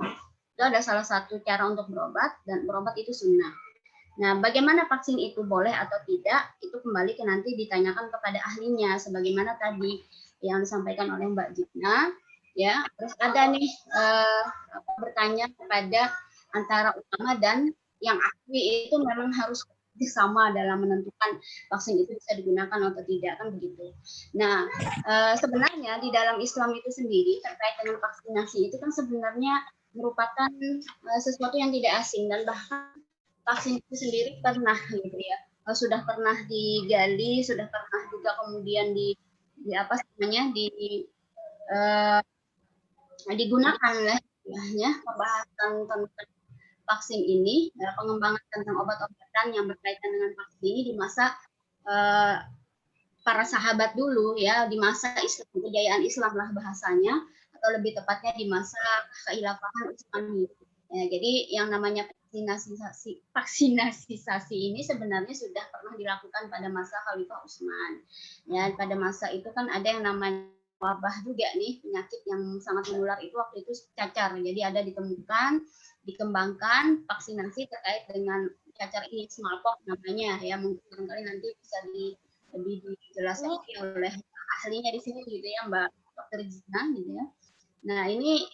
itu ada salah satu cara untuk berobat, dan berobat itu sunnah. Nah, bagaimana vaksin itu boleh atau tidak, itu kembali ke nanti ditanyakan kepada ahlinya, sebagaimana tadi yang disampaikan oleh Mbak Jitna, ya. Terus ada nih bertanya kepada antara ulama dan yang ahli, itu memang harus sama dalam menentukan vaksin itu bisa digunakan atau tidak, kan begitu. Nah, sebenarnya di dalam Islam itu sendiri terkait dengan vaksinasi itu kan sebenarnya merupakan sesuatu yang tidak asing, dan bahkan vaksin itu sendiri pernah gitu ya, sudah pernah digali, sudah pernah juga kemudian digunakan ya pembahasan tentang vaksin ini, pengembangan tentang obat-obatan yang berkaitan dengan vaksin ini di masa para sahabat dulu ya, di masa Islam, kejayaan Islam lah bahasanya, atau lebih tepatnya di masa kehilafahan Utsmani. Ya, jadi yang namanya vaksinasi ini sebenarnya sudah pernah dilakukan pada masa Khalifah Utsman. Ya, pada masa itu kan ada yang namanya wabah juga nih, penyakit yang sangat menular itu waktu itu cacar. Jadi ada dikembangkan vaksinasi terkait dengan cacar ini, smallpox namanya ya. Mungkin kali nanti bisa lebih dijelaskan oleh ahlinya di sini gitu ya, Mbak Dr. Jitna gitu ya. Nah, ini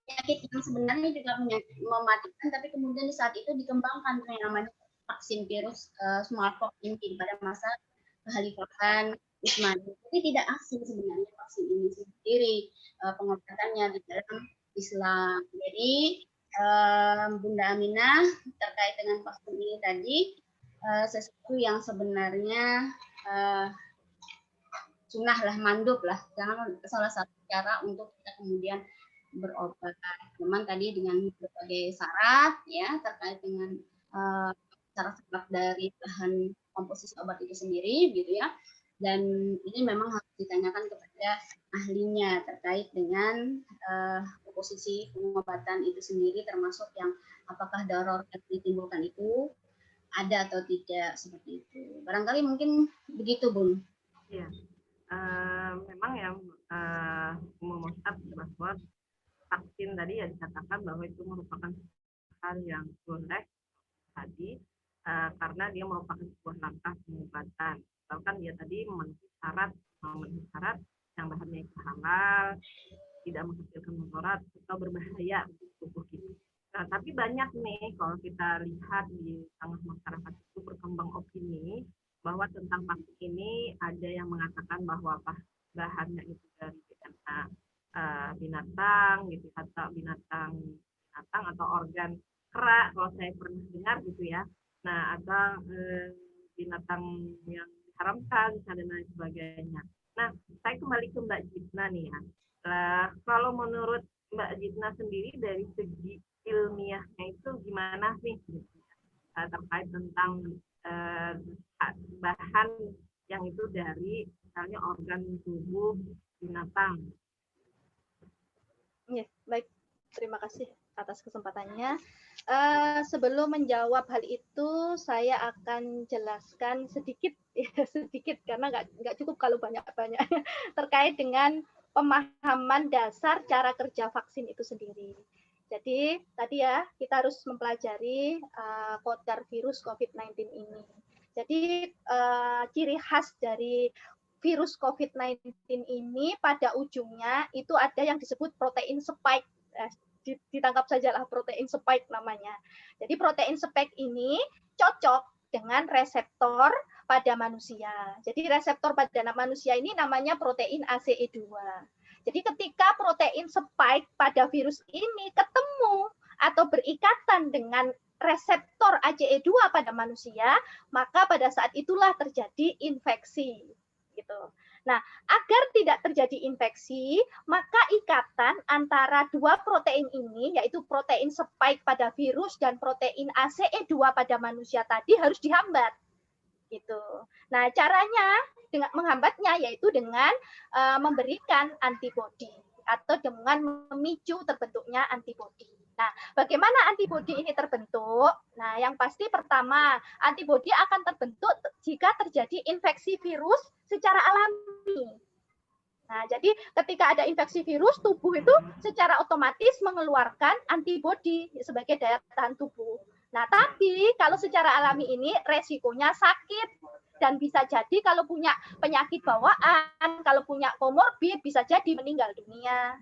penyakit yang sebenarnya juga mematikan, tapi kemudian di saat itu dikembangkan yang namanya vaksin virus smallpox ini pada masa kekhalifahan Utsman. Jadi tidak asing sebenarnya vaksin ini sendiri, pengobatannya di dalam Islam. Jadi Bunda Aminah terkait dengan vaksin ini tadi sesuatu yang sebenarnya sunnah lah, mandub lah, karena salah satu cara untuk kita kemudian berobat. Memang tadi dengan berbagai syarat ya terkait dengan syarat dari bahan komposisi obat itu sendiri gitu ya. Dan ini memang harus ditanyakan kepada ahlinya terkait dengan komposisi pengobatan itu sendiri, termasuk yang apakah darar yang ditimbulkan itu ada atau tidak, seperti itu. Barangkali mungkin begitu, Bun. Iya. Memang yang memuat bahwa vaksin tadi ya dikatakan bahwa itu merupakan hal yang boleh tadi karena dia merupakan sebuah langkah pengobatan. Bahkan dia tadi memenuhi syarat yang bahannya halal, tidak menghasilkan mudarat atau berbahaya untuk tubuh kita. Nah, tapi banyak nih kalau kita lihat di tengah masyarakat itu berkembang opini bahwa tentang vaksin ini ada yang mengatakan bahwa bahannya itu dari binatang gitu, atau binatang atau organ kera kalau saya pernah dengar gitu ya. Nah, atau binatang yang diharamkan dan lain sebagainya. Nah, saya kembali ke Mbak Jitna nih ya. Kalau menurut Mbak Jitna sendiri dari segi ilmiahnya itu gimana sih terkait tentang bahan yang itu dari misalnya organ tubuh binatang? Ya, baik. Terima kasih atas kesempatannya. Sebelum menjawab hal itu, saya akan jelaskan sedikit, karena nggak cukup kalau banyak-banyak terkait dengan pemahaman dasar cara kerja vaksin itu sendiri. Jadi tadi ya kita harus mempelajari kodar virus COVID-19 ini. Jadi ciri khas dari virus COVID-19 ini pada ujungnya itu ada yang disebut protein spike. Ditangkap sajalah protein spike namanya. Jadi protein spike ini cocok dengan reseptor pada manusia. Jadi reseptor pada manusia ini namanya protein ACE2. Jadi ketika protein spike pada virus ini ketemu atau berikatan dengan reseptor ACE2 pada manusia, maka pada saat itulah terjadi infeksi. Gitu. Nah, agar tidak terjadi infeksi, maka ikatan antara dua protein ini, yaitu protein spike pada virus dan protein ACE2 pada manusia tadi harus dihambat. Gitu. Nah, caranya dengan menghambatnya yaitu dengan memberikan antibodi atau dengan memicu terbentuknya antibodi. Nah, bagaimana antibodi ini terbentuk? Nah, yang pasti pertama, antibodi akan terbentuk jika terjadi infeksi virus secara alami. Nah, jadi ketika ada infeksi virus, tubuh itu secara otomatis mengeluarkan antibodi sebagai daya tahan tubuh. Nah, tapi kalau secara alami ini resikonya sakit dan bisa jadi kalau punya penyakit bawaan, kalau punya komorbid bisa jadi meninggal dunia.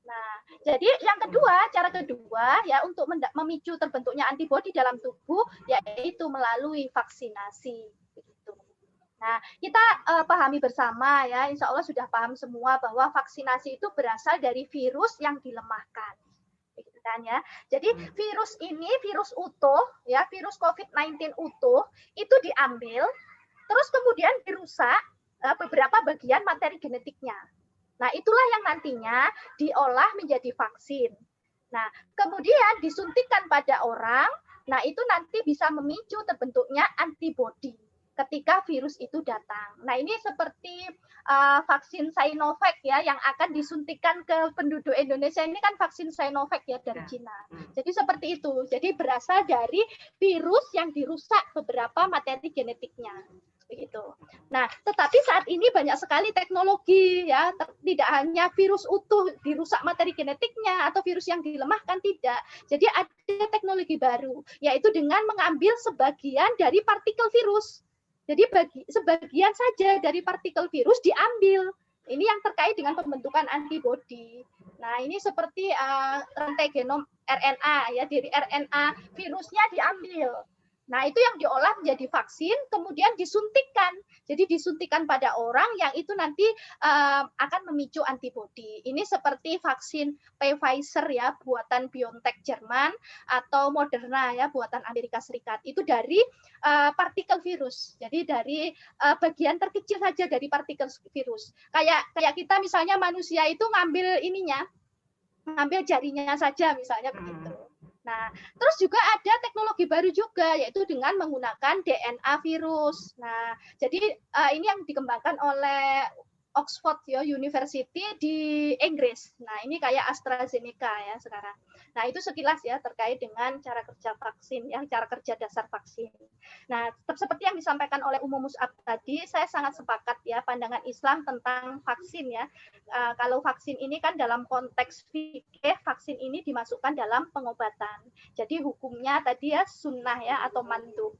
Nah, jadi yang kedua, cara kedua ya untuk memicu terbentuknya antibodi dalam tubuh yaitu melalui vaksinasi. Begitu. Nah, kita pahami bersama ya, insya Allah sudah paham semua bahwa vaksinasi itu berasal dari virus yang dilemahkan. Begitu kan ya. Jadi virus ini, virus utuh ya, virus COVID-19 utuh itu diambil, terus kemudian dirusak beberapa bagian materi genetiknya. Nah, itulah yang nantinya diolah menjadi vaksin. Nah, kemudian disuntikkan pada orang, nah itu nanti bisa memicu terbentuknya antibodi ketika virus itu datang. Nah, ini seperti vaksin Sinovac ya yang akan disuntikan ke penduduk Indonesia. Ini kan vaksin Sinovac ya dari Cina. Jadi seperti itu. Jadi berasal dari virus yang dirusak beberapa materi genetiknya. Begitu. Nah, tetapi saat ini banyak sekali teknologi ya, tidak hanya virus utuh dirusak materi genetiknya atau virus yang dilemahkan, tidak. Jadi ada teknologi baru, yaitu dengan mengambil sebagian dari partikel virus. Jadi sebagian saja dari partikel virus diambil. Ini yang terkait dengan pembentukan antibodi. Nah, ini seperti rantai genom RNA ya, dari RNA virusnya diambil. Nah, itu yang diolah menjadi vaksin, kemudian disuntikkan. Jadi disuntikkan pada orang yang itu nanti akan memicu antibodi. Ini seperti vaksin Pfizer ya, buatan BioNTech Jerman, atau Moderna ya, buatan Amerika Serikat. Itu dari partikel virus. Jadi dari bagian terkecil saja dari partikel virus. Kayak kita misalnya manusia itu ngambil ininya, ngambil jarinya saja misalnya begitu. Nah, terus juga ada teknologi baru juga, yaitu dengan menggunakan DNA virus. Nah, jadi ini yang dikembangkan oleh Oxford University di Inggris. Nah, ini kayak AstraZeneca ya sekarang. Nah, itu sekilas ya terkait dengan cara kerja vaksin, ya, cara kerja dasar vaksin. Nah, seperti yang disampaikan oleh Ummu Mus'ab tadi, saya sangat sepakat ya pandangan Islam tentang vaksin ya. Kalau vaksin ini kan dalam konteks fikih, vaksin ini dimasukkan dalam pengobatan. Jadi hukumnya tadi ya sunnah ya atau mandub.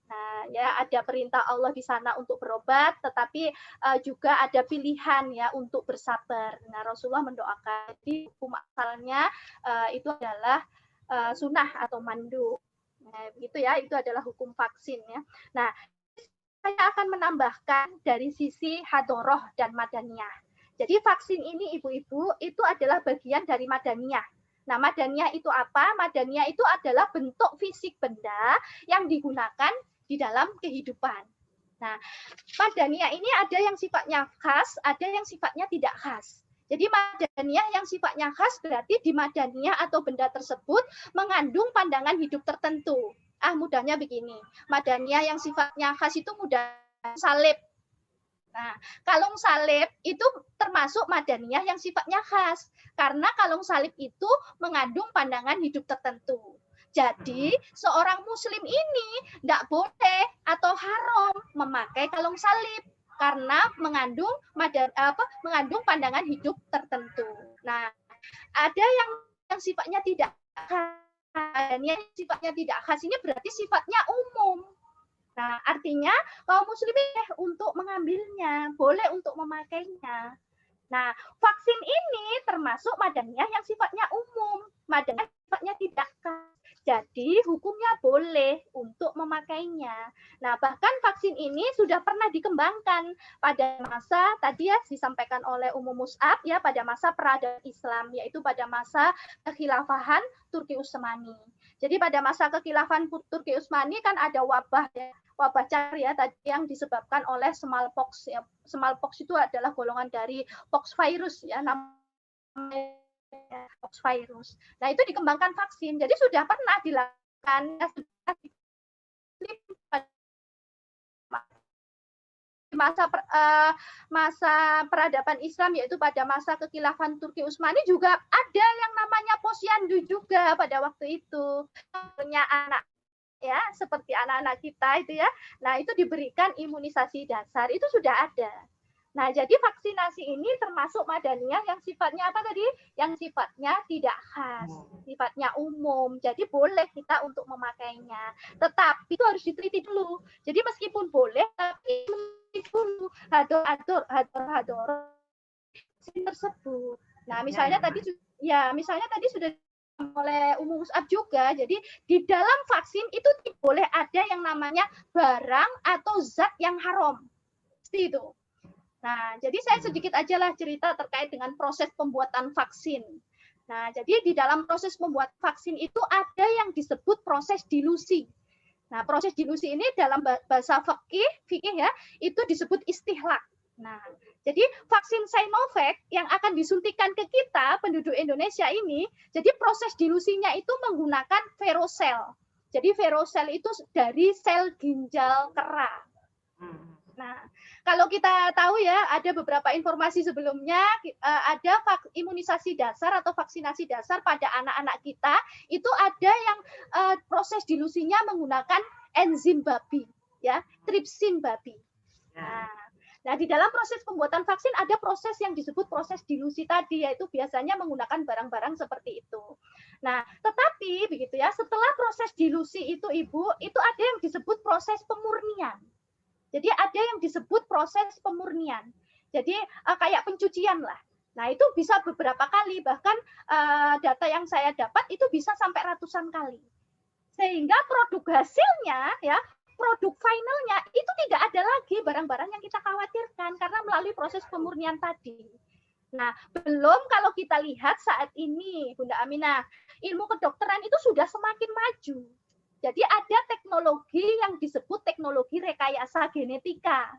Nah, ya ada perintah Allah di sana untuk berobat, tetapi juga ada pilihan ya untuk bersabar. Nah, Rasulullah mendoakan. Jadi hukum asalnya itu adalah sunnah atau mandu. Nah, begitu ya, itu adalah hukum vaksin ya. Nah, saya akan menambahkan dari sisi hadoroh dan madaniyah. Jadi vaksin ini ibu-ibu itu adalah bagian dari madaniyah. Nah, madaniyah itu apa? Madaniyah itu adalah bentuk fisik benda yang digunakan di dalam kehidupan. Nah, madaniyah ini ada yang sifatnya khas, ada yang sifatnya tidak khas. Jadi madaniyah yang sifatnya khas berarti di madaniyah atau benda tersebut mengandung pandangan hidup tertentu. Mudahnya begini, madaniyah yang sifatnya khas itu mudah salib. Nah, kalung salib itu termasuk madaniyah yang sifatnya khas. Karena kalung salib itu mengandung pandangan hidup tertentu. Jadi, seorang muslim ini tidak boleh atau haram memakai kalung salib karena mengandung pandangan hidup tertentu. Nah, ada yang sifatnya tidak khas. Yang sifatnya tidak khas ini berarti sifatnya umum. Nah, artinya kaum muslimin untuk mengambilnya, boleh untuk memakainya. Nah, vaksin ini termasuk madaniyah yang sifatnya umum, madaniyah sifatnya tidak khas. Jadi hukumnya boleh untuk memakainya. Nah, bahkan vaksin ini sudah pernah dikembangkan pada masa tadi ya disampaikan oleh Ummu Mus'ab ya pada masa peradaban Islam, yaitu pada masa kekhilafahan Turki Utsmani. Jadi pada masa kekhilafan Turki Utsmani kan ada wabah ya, wabah cacar ya tadi yang disebabkan oleh smallpox ya. Smallpox itu adalah golongan dari pox virus ya, namanya pox virus. Nah, itu dikembangkan vaksin. Jadi sudah pernah dilakukan ya, sudah masa peradaban Islam, yaitu pada masa kekhilafan Turki Utsmani juga ada yang namanya posyandu juga pada waktu itu. Punya anak ya, seperti anak-anak kita itu ya. Nah, itu diberikan imunisasi dasar, itu sudah ada. Nah, jadi vaksinasi ini termasuk madaniyah yang sifatnya apa tadi? Yang sifatnya tidak khas, sifatnya umum. Jadi boleh kita untuk memakainya. Tetapi itu harus diteliti dulu. Jadi meskipun boleh, tapi dulu hador tersebut. Nah, misalnya tadi sudah oleh Umum Mus'ab juga. Jadi di dalam vaksin itu tidak boleh ada yang namanya barang atau zat yang haram. Seperti itu. Nah, jadi saya sedikit aja lah cerita terkait dengan proses pembuatan vaksin. Nah, jadi di dalam proses membuat vaksin itu ada yang disebut proses dilusi. Nah, proses dilusi ini dalam bahasa fikih ya, itu disebut istihlak. Nah, jadi vaksin Sinovac yang akan disuntikan ke kita, penduduk Indonesia ini, jadi proses dilusinya itu menggunakan verosel. Jadi verosel itu dari sel ginjal kera. Nah, kalau kita tahu ya, ada beberapa informasi sebelumnya, ada imunisasi dasar atau vaksinasi dasar pada anak-anak kita, itu ada yang proses dilusinya menggunakan enzim babi, ya, tripsin babi. Nah, di dalam proses pembuatan vaksin ada proses yang disebut proses dilusi tadi, yaitu biasanya menggunakan barang-barang seperti itu. Nah, tetapi begitu ya, setelah proses dilusi itu Ibu, itu ada yang disebut proses pemurnian. Jadi ada yang disebut proses pemurnian. Jadi kayak pencucian lah. Nah, itu bisa beberapa kali, bahkan data yang saya dapat itu bisa sampai ratusan kali. Sehingga produk hasilnya ya, produk finalnya itu tidak ada lagi barang-barang yang kita khawatirkan karena melalui proses pemurnian tadi. Nah, belum kalau kita lihat saat ini, Bunda Aminah, ilmu kedokteran itu sudah semakin maju. Jadi ada teknologi yang disebut teknologi rekayasa genetika.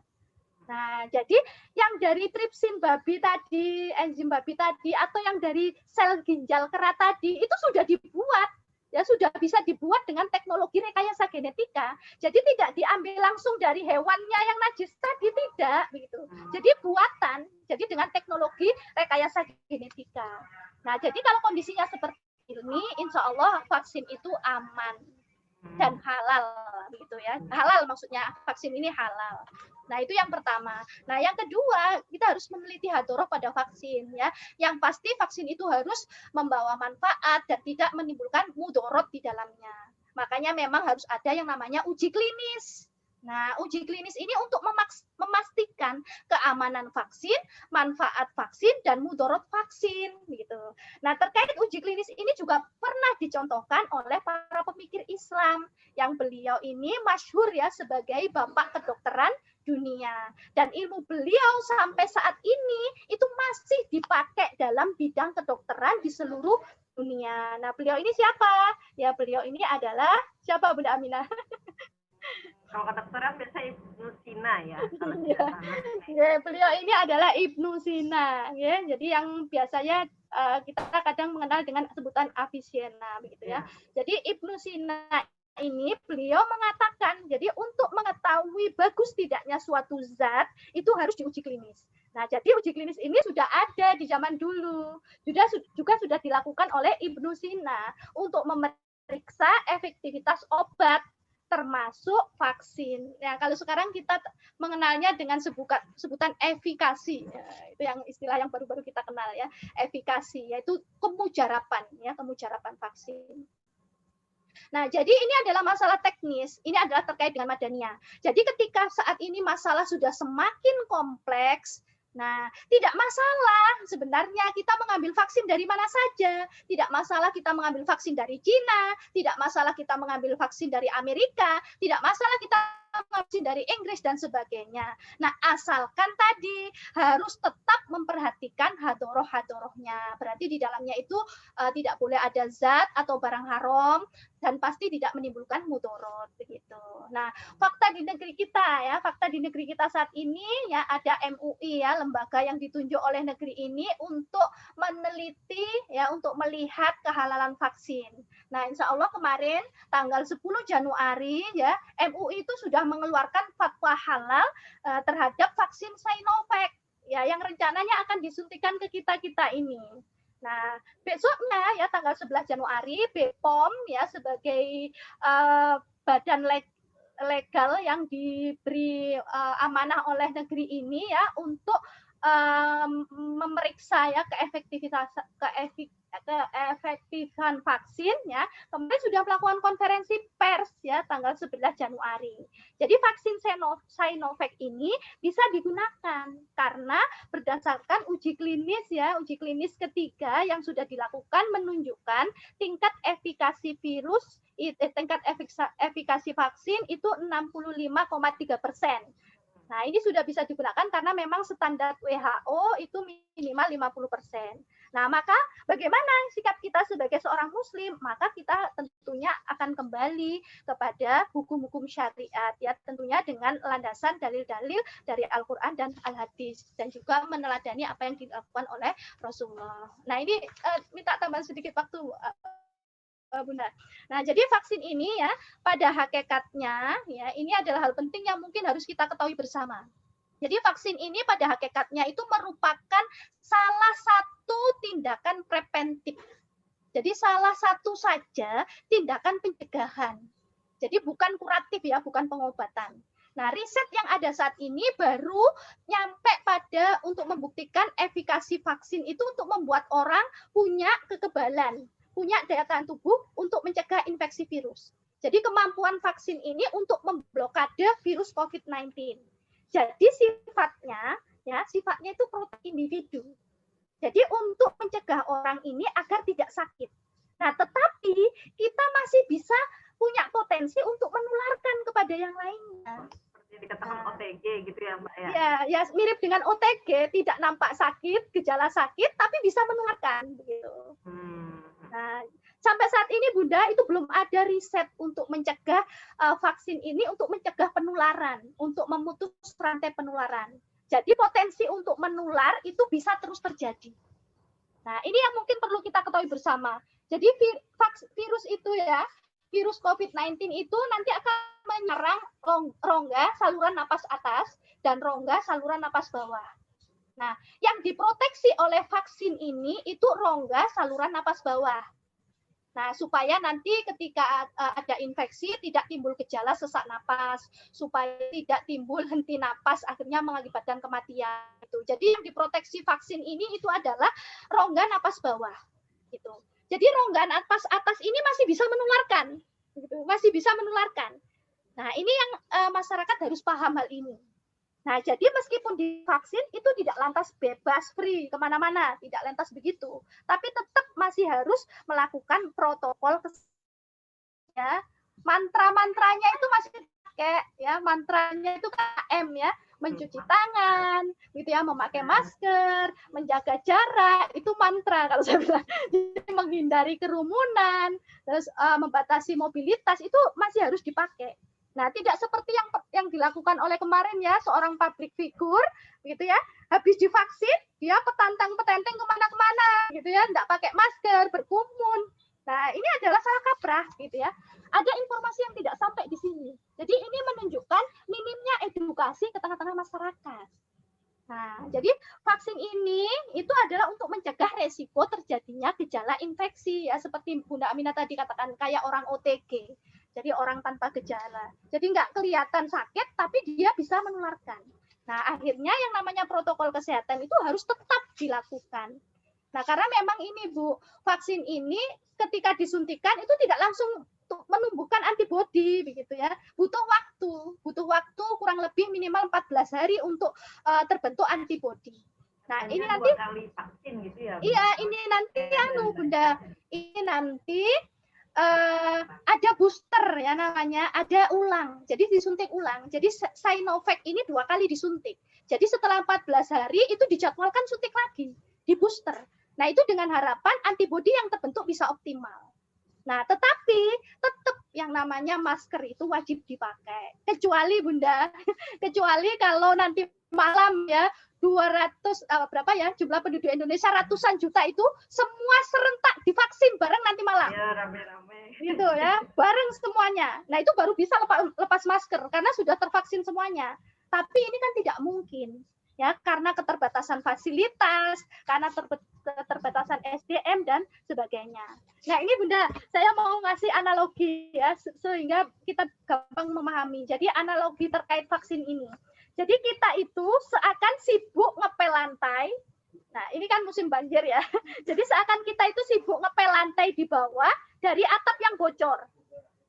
Nah, jadi yang dari tripsin babi tadi, enzim babi tadi, atau yang dari sel ginjal kera tadi, itu sudah dibuat. Ya, sudah bisa dibuat dengan teknologi rekayasa genetika. Jadi tidak diambil langsung dari hewannya yang najis tadi, tidak. Begitu. Jadi buatan, jadi dengan teknologi rekayasa genetika. Nah, jadi kalau kondisinya seperti ini, insya Allah vaksin itu aman dan halal begitu ya. Halal maksudnya vaksin ini halal. Nah, itu yang pertama. Nah, yang kedua, kita harus meneliti hadoroh pada vaksin ya. Yang pasti vaksin itu harus membawa manfaat dan tidak menimbulkan mudorot di dalamnya. Makanya memang harus ada yang namanya uji klinis. Nah, uji klinis ini untuk memastikan keamanan vaksin, manfaat vaksin, dan mudorot vaksin. Gitu. Nah, terkait uji klinis ini juga pernah dicontohkan oleh para pemikir Islam, yang beliau ini masyhur ya sebagai bapak kedokteran dunia. Dan ilmu beliau sampai saat ini itu masih dipakai dalam bidang kedokteran di seluruh dunia. Nah, beliau ini siapa? Ya, beliau ini adalah siapa, Bunda Aminah? Kalau kedokteran biasanya Ibnu Sina ya. Ya, beliau ini adalah Ibnu Sina, ya. Jadi yang biasanya kita kadang mengenal dengan sebutan Avicenna, begitu ya. Jadi Ibnu Sina ini beliau mengatakan, jadi untuk mengetahui bagus tidaknya suatu zat itu harus diuji klinis. Nah, jadi uji klinis ini sudah ada di zaman dulu, juga sudah dilakukan oleh Ibnu Sina untuk memeriksa efektivitas obat, termasuk vaksin. Ya, kalau sekarang kita mengenalnya dengan sebutan efikasi, ya, itu yang istilah yang baru-baru kita kenal ya, efikasi, yaitu kemujarapan vaksin. Nah, jadi ini adalah masalah teknis, ini adalah terkait dengan madaniyah. Jadi ketika saat ini masalah sudah semakin kompleks, nah, tidak masalah sebenarnya kita mengambil vaksin dari mana saja. Tidak masalah kita mengambil vaksin dari Cina, tidak masalah kita mengambil vaksin dari Amerika, tidak masalah kita mengambil vaksin dari Inggris dan sebagainya. Nah, asalkan tadi harus tetap memperhatikan hadoroh-hadorohnya. Berarti di dalamnya itu tidak boleh ada zat atau barang haram dan pasti tidak menimbulkan mudorot begitu. Nah, fakta di negeri kita saat ini ya ada MUI ya, lembaga yang ditunjuk oleh negeri ini untuk meneliti ya, untuk melihat kehalalan vaksin. Nah, insya Allah kemarin tanggal 10 Januari ya, MUI itu sudah mengeluarkan fatwa halal terhadap vaksin Sinovac ya, yang rencananya akan disuntikan ke kita ini. Nah, besoknya ya tanggal 11 Januari BPOM ya sebagai badan legal yang diberi amanah oleh negeri ini ya untuk memeriksa ya keefektifan vaksin ya, kemarin sudah melakukan konferensi pers ya tanggal 11 Januari. Jadi vaksin Sinovac ini bisa digunakan karena berdasarkan uji klinis ketiga yang sudah dilakukan menunjukkan tingkat efikasi efikasi vaksin itu 65,3%. Nah, ini sudah bisa digunakan karena memang standar WHO itu minimal 50%. Nah, maka bagaimana sikap kita sebagai seorang muslim? Maka kita tentunya akan kembali kepada hukum-hukum syariat, ya tentunya dengan landasan dalil-dalil dari Al-Quran dan Al-Hadis, dan juga meneladani apa yang dilakukan oleh Rasulullah. Nah, ini minta tambahan sedikit waktu, Bunda. Nah, jadi vaksin ini ya pada hakikatnya ya ini adalah hal penting yang mungkin harus kita ketahui bersama. Jadi vaksin ini pada hakikatnya itu merupakan salah satu tindakan preventif. Jadi salah satu saja tindakan pencegahan. Jadi bukan kuratif ya, bukan pengobatan. Nah, riset yang ada saat ini baru nyampe pada untuk membuktikan efikasi vaksin itu untuk membuat orang punya kekebalan, punya daya tahan tubuh untuk mencegah infeksi virus. Jadi kemampuan vaksin ini untuk memblokade virus COVID-19. Jadi sifatnya itu protein individu. Jadi untuk mencegah orang ini agar tidak sakit. Nah, tetapi kita masih bisa punya potensi untuk menularkan kepada yang lainnya. Seperti dikatakan OTG gitu ya, Mbak ya? Ya, mirip dengan OTG, tidak nampak sakit, gejala sakit, tapi bisa menularkan begitu. Nah, sampai saat ini Bunda itu belum ada riset untuk mencegah vaksin ini untuk mencegah penularan, untuk memutus rantai penularan. Jadi potensi untuk menular itu bisa terus terjadi. Nah, ini yang mungkin perlu kita ketahui bersama. Jadi virus itu ya, virus COVID-19 itu nanti akan menyerang rongga saluran napas atas dan rongga saluran napas bawah. Nah, yang diproteksi oleh vaksin ini itu rongga saluran napas bawah. Nah, supaya nanti ketika ada infeksi tidak timbul gejala sesak napas, supaya tidak timbul henti napas, akhirnya mengakibatkan kematian. Jadi yang diproteksi vaksin ini itu adalah rongga napas bawah. Gitu. Jadi rongga napas atas ini masih bisa menularkan, gitu. Masih bisa menularkan. Nah, ini yang masyarakat harus paham hal ini. Nah, jadi meskipun divaksin itu tidak lantas bebas free kemana-mana, tidak lantas begitu, tapi tetap masih harus melakukan protokol ya. Mantra-mantranya itu masih pakai ya, mantranya itu KM ya, mencuci tangan, gitu ya, memakai masker, menjaga jarak, itu mantra kalau saya bilang. Jadi menghindari kerumunan, terus membatasi mobilitas itu masih harus dipakai. Nah, tidak seperti yang dilakukan oleh kemarin ya, seorang public figure, gitu ya, habis divaksin, dia petantang-petenteng kemana-kemana, gitu ya, tidak pakai masker, berkerumun. Nah, ini adalah salah kaprah, gitu ya. Ada informasi yang tidak sampai di sini. Jadi ini menunjukkan minimnya edukasi ke tengah-tengah masyarakat. Nah, jadi vaksin ini itu adalah untuk mencegah resiko terjadinya gejala infeksi, ya, seperti Bunda Aminah tadi katakan, kayak orang OTG. Jadi orang tanpa gejala. Jadi nggak kelihatan sakit, tapi dia bisa menularkan. Nah, akhirnya yang namanya protokol kesehatan itu harus tetap dilakukan. Nah, karena memang ini Bu, vaksin ini ketika disuntikan itu tidak langsung menumbuhkan antibodi, begitu ya. Butuh waktu kurang lebih minimal 14 hari untuk terbentuk antibodi. Nah, ini nanti 2 kali vaksin gitu ya. Iya, ini nanti Bunda. Ini nanti ada booster ya namanya, ada ulang. Jadi disuntik ulang. Jadi Sinovac ini 2 kali disuntik. Jadi setelah 14 hari itu dijadwalkan suntik lagi, di booster. Nah, itu dengan harapan antibodi yang terbentuk bisa optimal. Nah, tetapi tetap yang namanya masker itu wajib dipakai. Kecuali Bunda, kecuali kalau nanti malam ya 200 berapa ya jumlah penduduk Indonesia ratusan juta itu semua serentak divaksin bareng nanti malam. Ya, rame-rame. Gitu ya, bareng semuanya. Nah, itu baru bisa lepas masker karena sudah tervaksin semuanya. Tapi ini kan tidak mungkin. Ya, karena keterbatasan fasilitas, karena keterbatasan SDM dan sebagainya. Nah, ini Bunda, saya mau ngasih analogi ya sehingga kita gampang memahami. Jadi analogi terkait vaksin ini. Jadi kita itu seakan sibuk ngepel lantai. Nah, ini kan musim banjir ya. Jadi seakan kita itu sibuk ngepel lantai di bawah dari atap yang bocor.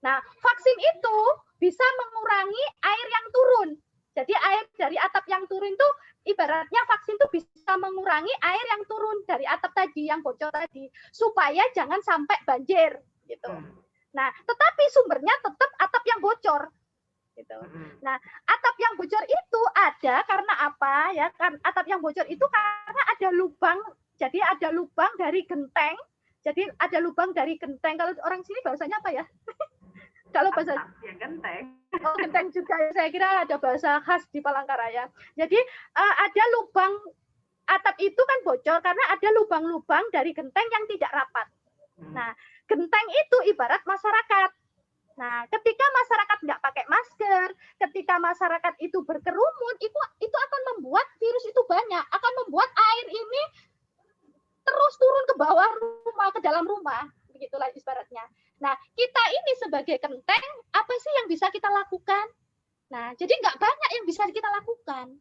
Nah, vaksin itu bisa mengurangi air yang turun. Jadi air dari atap yang turun itu ibaratnya vaksin itu bisa mengurangi air yang turun dari atap tadi yang bocor tadi supaya jangan sampai banjir gitu. Nah, tetapi sumbernya tetap atap yang bocor gitu. Nah, atap yang bocor itu ada karena apa ya? Kan atap yang bocor itu karena ada lubang. Jadi ada lubang dari genteng. Jadi ada lubang dari genteng. Kalau orang sini bahasanya apa ya? Kalau bahasa genteng. Oh, genteng juga. Saya kira ada bahasa khas di Palangkaraya. Jadi ada lubang atap itu kan bocor karena ada lubang-lubang dari genteng yang tidak rapat. Nah, genteng itu ibarat masyarakat. Nah, ketika masyarakat nggak pakai masker, ketika masyarakat itu berkerumun, itu akan membuat virus itu banyak, akan membuat air ini terus turun ke bawah rumah, ke dalam rumah, begitulah ibaratnya. Nah, kita ini sebagai genteng, apa sih yang bisa kita lakukan? Nah, jadi nggak banyak yang bisa kita lakukan.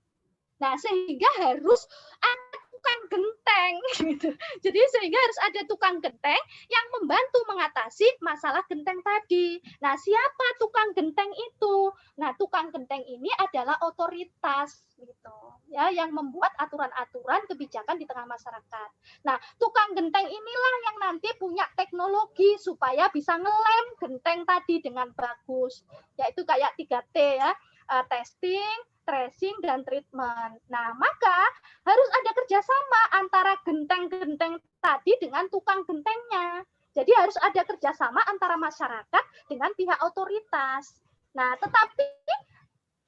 Nah, sehingga harus ada tukang genteng gitu. Jadi sehingga harus ada tukang genteng yang membantu mengatasi masalah genteng tadi. Nah, siapa tukang genteng itu? Nah, tukang genteng ini adalah otoritas gitu ya, yang membuat aturan-aturan kebijakan di tengah masyarakat. Nah, tukang genteng inilah yang nanti punya teknologi supaya bisa ngelem genteng tadi dengan bagus. Yaitu kayak 3T ya, testing, tracing, dan treatment. Nah, maka harus ada kerjasama antara genteng-genteng tadi dengan tukang gentengnya. Jadi harus ada kerjasama antara masyarakat dengan pihak otoritas. Nah, tetapi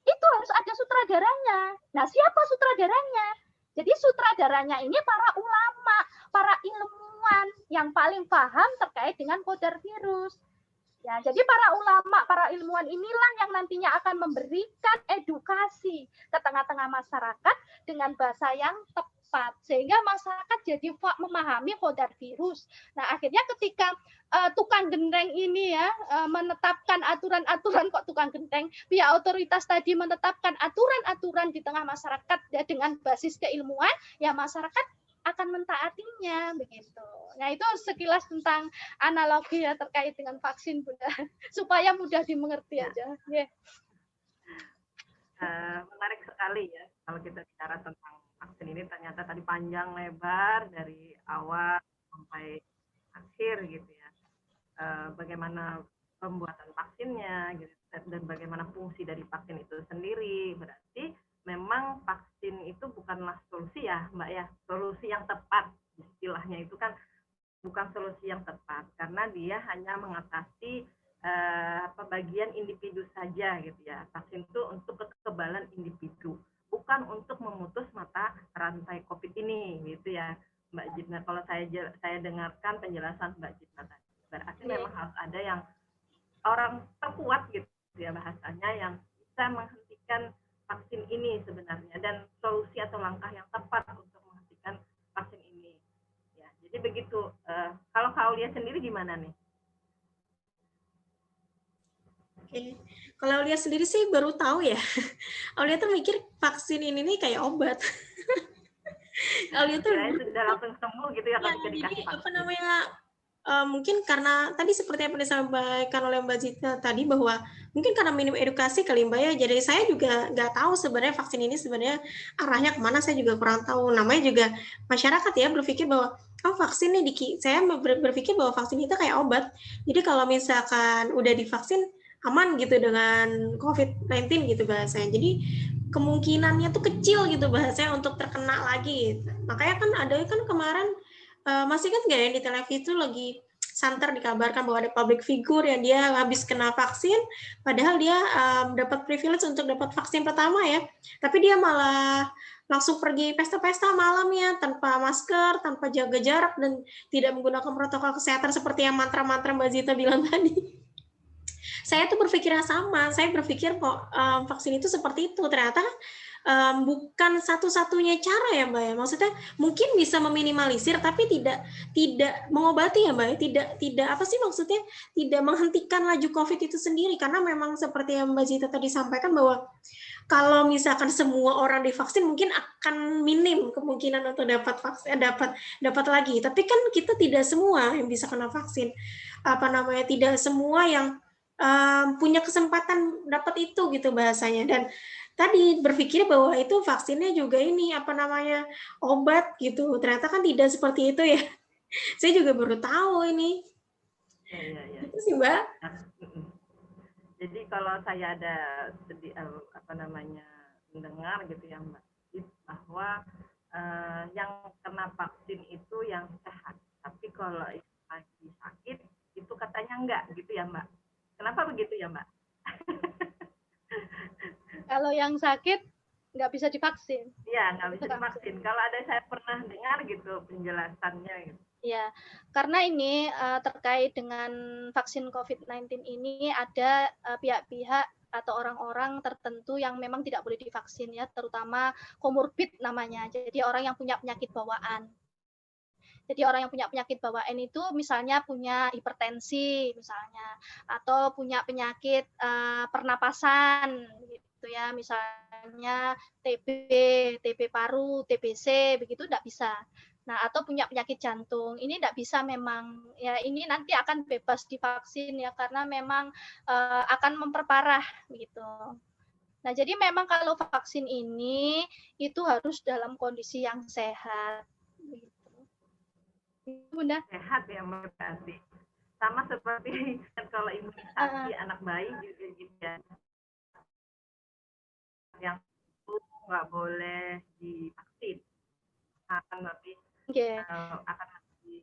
itu harus ada sutradaranya. Nah, siapa sutradaranya? Jadi sutradaranya ini para ulama, para ilmuwan yang paling paham terkait dengan kodar virus. Ya, jadi para ulama, para ilmuwan inilah yang nantinya akan memberikan edukasi ke tengah-tengah masyarakat dengan bahasa yang tepat, sehingga masyarakat jadi memahami kodar virus. Nah, akhirnya ketika tukang genteng ini ya menetapkan aturan-aturan, kok tukang genteng, pihak otoritas tadi menetapkan aturan-aturan di tengah masyarakat ya, dengan basis keilmuan, ya masyarakat akan mentaatinya begitu. Nah, itu sekilas tentang analogi ya terkait dengan vaksin, Bunda, supaya mudah dimengerti aja. Yeah. Menarik sekali ya kalau kita bicara tentang vaksin ini, ternyata tadi panjang lebar dari awal sampai akhir gitu ya. Bagaimana pembuatan vaksinnya gitu, dan bagaimana fungsi dari vaksin itu sendiri. Berarti memang vaksin itu bukanlah solusi ya, Mbak ya, solusi yang tepat. Istilahnya itu kan bukan solusi yang tepat karena dia hanya mengatasi bagian individu saja gitu ya. Vaksin itu untuk kekebalan individu, bukan untuk memutus mata rantai COVID ini gitu ya, Mbak Jitna. Kalau saya dengarkan penjelasan Mbak Jitna tadi, berarti memang harus ada yang orang terkuat gitu ya bahasanya, yang bisa menghentikan vaksin ini sebenarnya, dan solusi atau langkah yang tepat untuk menghentikan vaksin ini. Ya, jadi begitu. Kalau Kak Aulia sendiri gimana nih? Oke, kalau Aulia sendiri sih baru tahu ya. Aulia tuh mikir vaksin ini nih kayak obat. Aulia tuh sudah langsung sembuh gitu ya, ketika dikasih vaksin. Apa namanya? Mungkin karena tadi seperti yang disampaikan oleh Mbak Zita tadi, bahwa mungkin karena minim edukasi kali Mbak ya, jadi saya juga nggak tahu sebenarnya vaksin ini sebenarnya arahnya kemana, saya juga kurang tahu. Namanya juga masyarakat ya berpikir bahwa vaksin nih, saya berpikir bahwa vaksin itu kayak obat, jadi kalau misalkan udah divaksin aman gitu dengan COVID-19 gitu bahasanya. Jadi kemungkinannya tuh kecil gitu bahasanya untuk terkena lagi gitu. Makanya kan ada kan kemarin masih kan nggak ya di televisi itu lagi santer dikabarkan bahwa ada public figure yang dia habis kena vaksin, padahal dia dapat privilege untuk dapat vaksin pertama ya, tapi dia malah langsung pergi pesta-pesta malamnya tanpa masker, tanpa jaga jarak, dan tidak menggunakan protokol kesehatan seperti yang mantra-mantra Mbak Zita bilang tadi. Saya tuh berpikirnya sama, saya berpikir kok vaksin itu seperti itu, ternyata bukan satu-satunya cara ya Mbak ya, maksudnya mungkin bisa meminimalisir tapi tidak mengobati ya Mbak ya, tidak apa sih maksudnya, tidak menghentikan laju COVID itu sendiri, karena memang seperti yang Mbak Zita tadi sampaikan bahwa kalau misalkan semua orang divaksin mungkin akan minim kemungkinan untuk dapat vaksin, dapat lagi, tapi kan kita tidak semua yang bisa kena vaksin, tidak semua yang punya kesempatan dapat itu gitu bahasanya. Dan tadi berpikir bahwa itu vaksinnya juga ini obat gitu, ternyata kan tidak seperti itu ya. Saya juga baru tahu ini. Ya. Itu sih Mbak. Jadi kalau saya ada mendengar gitu ya Mbak, bahwa yang kena vaksin itu yang sehat, tapi kalau lagi sakit itu katanya enggak gitu ya Mbak. Kenapa begitu ya Mbak? Kalau yang sakit nggak bisa divaksin. Iya, nggak bisa divaksin. Kalau ada saya pernah dengar gitu penjelasannya gitu. Ya, karena ini terkait dengan vaksin COVID-19 ini ada pihak-pihak atau orang-orang tertentu yang memang tidak boleh divaksin ya, terutama komorbid namanya. Jadi orang yang punya penyakit bawaan. Jadi orang yang punya penyakit bawaan itu misalnya punya hipertensi misalnya, atau punya penyakit pernapasan gitu ya, misalnya TB paru, TBC begitu tidak bisa. Nah, atau punya penyakit jantung, ini tidak bisa memang, ya ini nanti akan bebas divaksin ya, karena memang akan memperparah gitu. Nah, jadi memang kalau vaksin ini itu harus dalam kondisi yang sehat. Gitu. Bunda. Sehat ya Mbak berarti. Sama seperti kalau imunisasi anak bayi juga gitu ya. Yang itu nggak boleh divaksin. Akan lebih akan lebih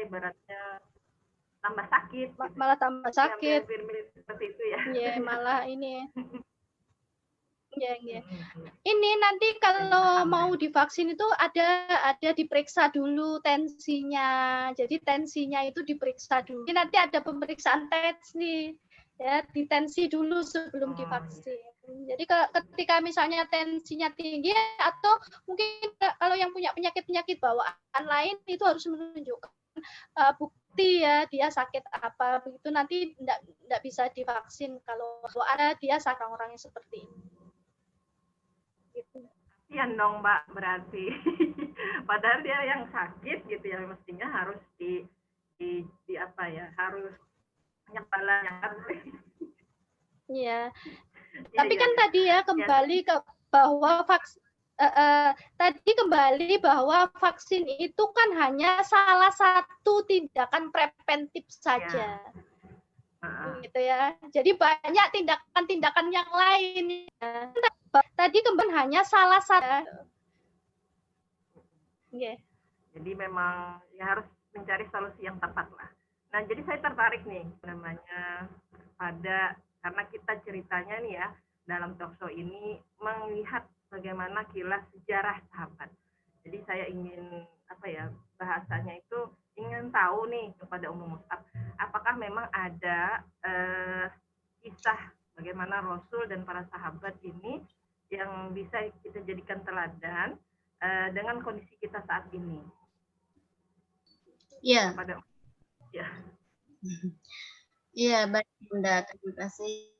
ibaratnya tambah sakit. Malah tambah sakit. Mirip seperti itu ya. Iya, malah ini. Ya. Ini nanti kalau mau divaksin itu ada diperiksa dulu tensinya. Jadi tensinya itu diperiksa dulu. Ini nanti ada pemeriksaan tes nih. Ya, ditensi dulu sebelum divaksin. Jadi ketika misalnya tensinya tinggi atau mungkin kalau yang punya penyakit bawaan lain itu harus menunjukkan bukti ya dia sakit apa begitu, nanti enggak bisa divaksin kalau ada dia orang-orang yang seperti ini. Kasian dong Mbak berarti. Padahal dia yang sakit gitu ya, mestinya harus harus penyebalan yang harus. Iya. Tapi kan tadi ya kembali ke bahwa vaksin itu kan hanya salah satu tindakan preventif saja. Gitu ya. Jadi banyak tindakan-tindakan yang lain. Tadi kembali hanya salah satu. Yeah. Jadi memang ya harus mencari solusi yang tepat lah. Nah, jadi saya tertarik nih karena kita ceritanya nih ya dalam talkshow ini melihat bagaimana kilas sejarah sahabat. Jadi saya ingin bahasanya itu ingin tahu nih kepada Ummu Mus'ab, apakah memang ada kisah bagaimana Rasul dan para sahabat ini yang bisa kita jadikan teladan dengan kondisi kita saat ini. Iya. Ya. Iya, baik Bunda, terima kasih.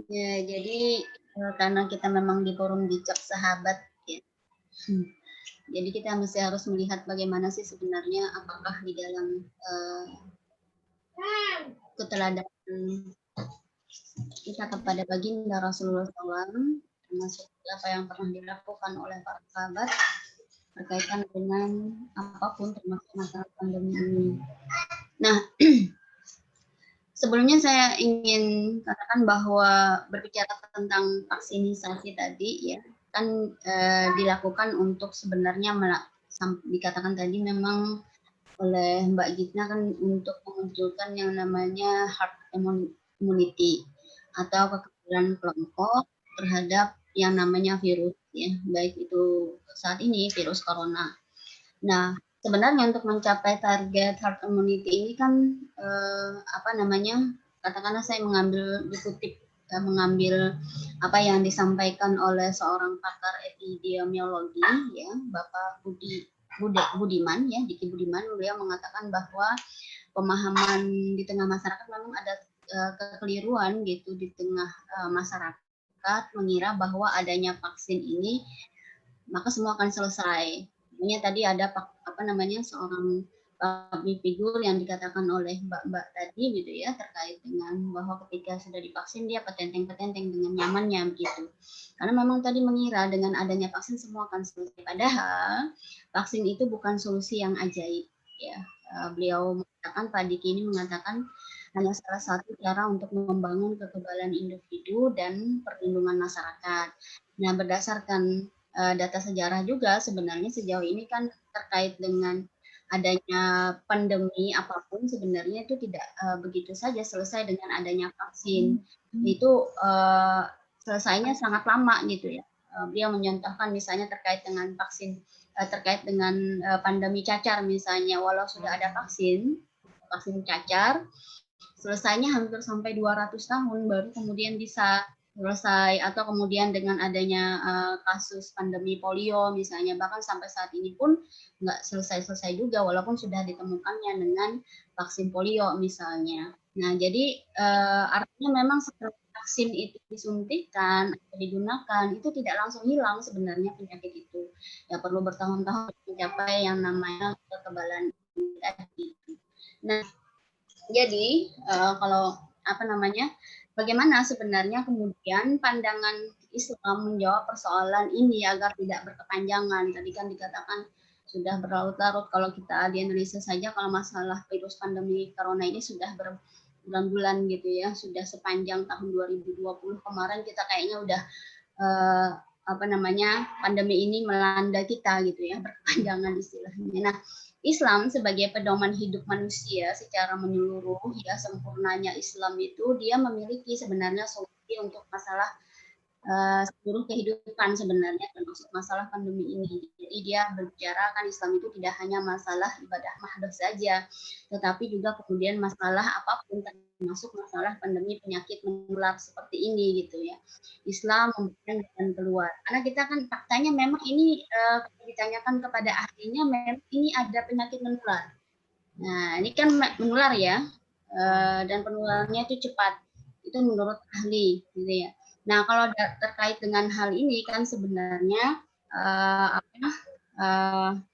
Ya, jadi karena kita memang di forum bijak sahabat ya. Jadi kita harus melihat bagaimana sih sebenarnya apakah di dalam keteladanan kita kepada baginda Rasulullah SAW, termasuk apa yang pernah dilakukan oleh para sahabat berkaitan dengan apapun termasuk masalah pandemi ini. Nah, sebelumnya saya ingin katakan bahwa berbicara tentang vaksinisasi tadi ya kan dilakukan untuk sebenarnya dikatakan tadi memang oleh Mbak Gitna kan untuk memunculkan yang namanya herd immunity atau kekebalan kelompok terhadap yang namanya virus ya, baik itu saat ini virus corona. Nah, sebenarnya untuk mencapai target herd immunity ini kan katakanlah saya mengambil apa yang disampaikan oleh seorang pakar epidemiologi ya, Bapak Budiman ya, Diki Budiman, beliau mengatakan bahwa pemahaman di tengah masyarakat memang ada kekeliruan gitu di tengah masyarakat mengira bahwa adanya vaksin ini maka semua akan selesai. Ini tadi ada seorang public figure yang dikatakan oleh Mbak tadi gitu ya, terkait dengan bahwa ketika sudah divaksin dia petenteng-petenteng dengan nyamannya begitu. Karena memang tadi mengira dengan adanya vaksin semua akan selesai. Padahal vaksin itu bukan solusi yang ajaib ya. Beliau mengatakan, Pak Diki ini mengatakan hanya salah satu cara untuk membangun kekebalan individu dan perlindungan masyarakat. Nah, berdasarkan data sejarah juga sebenarnya sejauh ini kan terkait dengan adanya pandemi apapun sebenarnya itu tidak begitu saja selesai dengan adanya vaksin. Itu selesainya sangat lama gitu ya. Beliau menyontohkan misalnya terkait dengan vaksin terkait dengan pandemi cacar misalnya, walau sudah ada vaksin cacar selesainya hampir sampai 200 tahun baru kemudian bisa selesai, atau kemudian dengan adanya kasus pandemi polio misalnya, bahkan sampai saat ini pun nggak selesai-selesai juga walaupun sudah ditemukannya dengan vaksin polio misalnya. Nah, jadi artinya memang setelah vaksin itu disuntikan atau digunakan itu tidak langsung hilang sebenarnya penyakit itu. Ya perlu bertahun-tahun mencapai yang namanya kekebalan tadi. Nah, jadi kalau bagaimana sebenarnya kemudian pandangan Islam menjawab persoalan ini agar tidak berkepanjangan? Tadi kan dikatakan sudah berlarut-larut kalau kita di Indonesia saja kalau masalah virus pandemi corona ini sudah berbulan-bulan gitu ya, sudah sepanjang tahun 2020 kemarin kita kayaknya udah pandemi ini melanda kita gitu ya, berkepanjangan istilahnya. Nah, Islam sebagai pedoman hidup manusia secara menyeluruh ya, sempurnanya Islam itu dia memiliki sebenarnya solusi untuk masalah seluruh kehidupan sebenarnya, termasuk masalah pandemi ini. Jadi dia berbicara kan Islam itu tidak hanya masalah ibadah mahdoh saja, tetapi juga kemudian masalah apapun, termasuk masalah pandemi penyakit menular seperti ini gitu ya. Islam memberikan jalan keluar. Karena kita kan faktanya memang ini ditanyakan kepada ahlinya, memang ini ada penyakit menular. Nah, ini kan menular ya, dan penularannya itu cepat. Itu menurut ahli gitu ya. Nah, kalau terkait dengan hal ini kan sebenarnya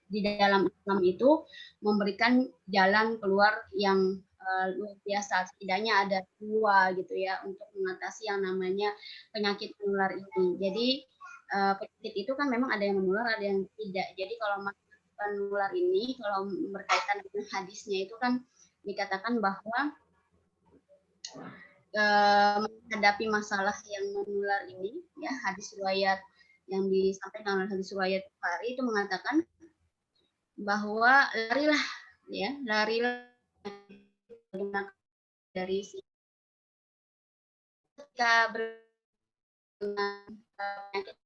di dalam Islam itu memberikan jalan keluar yang luar biasa. Setidaknya ada 2 gitu ya untuk mengatasi yang namanya penyakit menular ini. Jadi penyakit itu kan memang ada yang menular, ada yang tidak. Jadi kalau menular ini kalau berkaitan dengan hadisnya itu kan dikatakan bahwa menghadapi masalah yang menular ini ya, hadis riwayat yang disampaikan oleh hadis riwayat Bukhari itu mengatakan bahwa larilah dari si ketika penyakit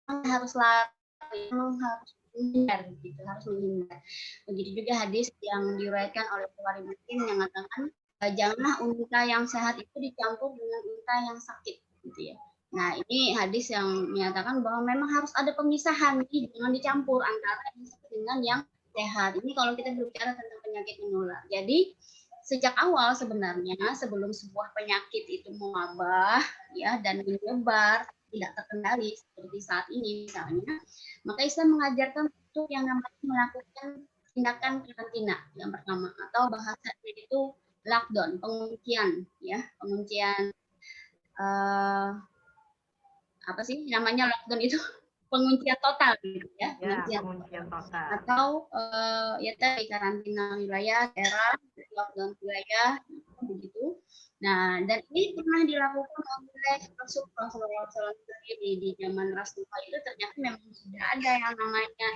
harus lari, harus menghindar gitu, harus menghindar. Begitu juga hadis yang diriwayatkan oleh Bukhari Muslim yang mengatakan janganlah unta yang sehat itu dicampur dengan unta yang sakit gitu ya. Nah, ini hadis yang menyatakan bahwa memang harus ada pemisahan nih, jangan dicampur antara yang sakit dengan yang sehat. Ini kalau kita berbicara tentang penyakit menular. Jadi sejak awal sebenarnya sebelum sebuah penyakit itu mewabah ya dan menyebar tidak terkendali seperti saat ini misalnya, maka Islam mengajarkan untuk yang namanya melakukan tindakan karantina yang pertama, atau bahasanya itu lockdown, penguncian ya, penguncian apa sih namanya lockdown itu? Penguncian total gitu ya, penguncian total. Atau ya tadi karantina wilayah, daerah, lockdown wilayah, begitu. Nah, dan ini pernah dilakukan oleh Rasulullah SAW sendiri di zaman Rasulullah itu ternyata memang sudah ada yang namanya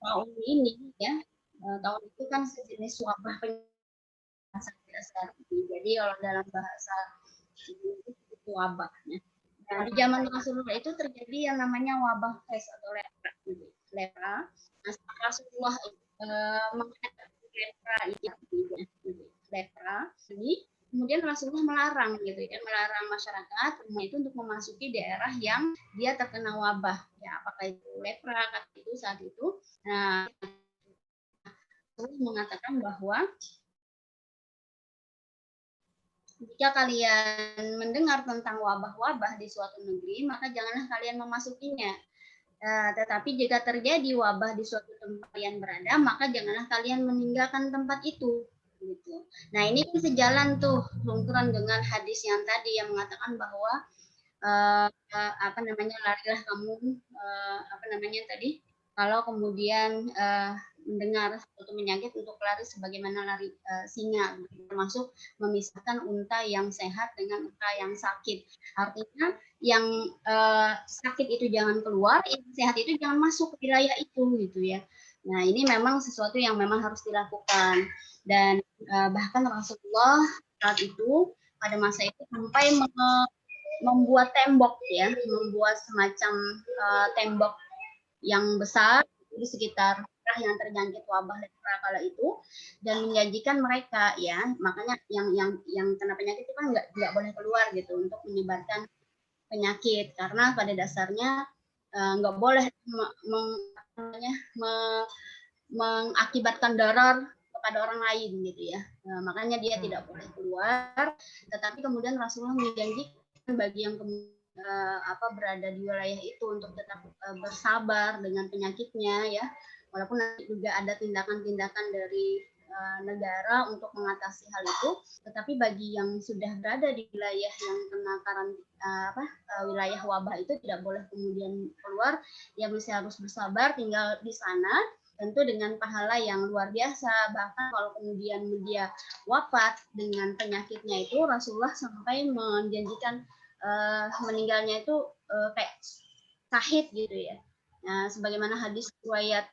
taun ini ya. Taun itu kan sejenis wabah penyakit. Jadi kalau dalam bahasa itu wabahnya. Nah, di zaman Rasulullah itu terjadi yang namanya wabah pes atau lepra. Nah, Rasulullah menghadapi lepra jadi kemudian Rasulullah melarang gitu ya, melarang masyarakat itu untuk memasuki daerah yang dia terkena wabah ya, apakah itu lepra itu saat itu. Nah, Rasulullah mengatakan bahwa jika kalian mendengar tentang wabah-wabah di suatu negeri, maka janganlah kalian memasukinya. Tetapi jika terjadi wabah di suatu tempat kalian berada, maka janganlah kalian meninggalkan tempat itu. Gitu. Nah, ini kan sejalan tuh lungkuran dengan hadis yang tadi yang mengatakan bahwa larilah kamu kalau kemudian mendengar suatu penyakit untuk lari sebagaimana lari singa, termasuk memisahkan unta yang sehat dengan unta yang sakit. Artinya yang sakit itu jangan keluar, yang sehat itu jangan masuk ke wilayah itu gitu ya. Nah, ini memang sesuatu yang memang harus dilakukan, dan bahkan Rasulullah saat itu pada masa itu sampai membuat tembok ya, membuat semacam tembok yang besar di sekitar yang terjangkit wabah lepra kala itu, dan menjanjikan mereka ya, makanya yang kena penyakit itu kan nggak boleh keluar gitu untuk menyebarkan penyakit, karena pada dasarnya nggak boleh mengakibatkan darar kepada orang lain gitu ya. Makanya dia tidak boleh keluar, tetapi kemudian Rasulullah menjanjikan bagi yang berada di wilayah itu untuk tetap bersabar dengan penyakitnya ya, walaupun nanti juga ada tindakan-tindakan dari negara untuk mengatasi hal itu, tetapi bagi yang sudah berada di wilayah yang kena wilayah wabah itu tidak boleh kemudian keluar, ya masih harus bersabar tinggal di sana, tentu dengan pahala yang luar biasa. Bahkan kalau kemudian dia wafat dengan penyakitnya itu, Rasulullah sampai menjanjikan meninggalnya itu kayak syahid gitu ya. Nah, sebagaimana hadis riwayat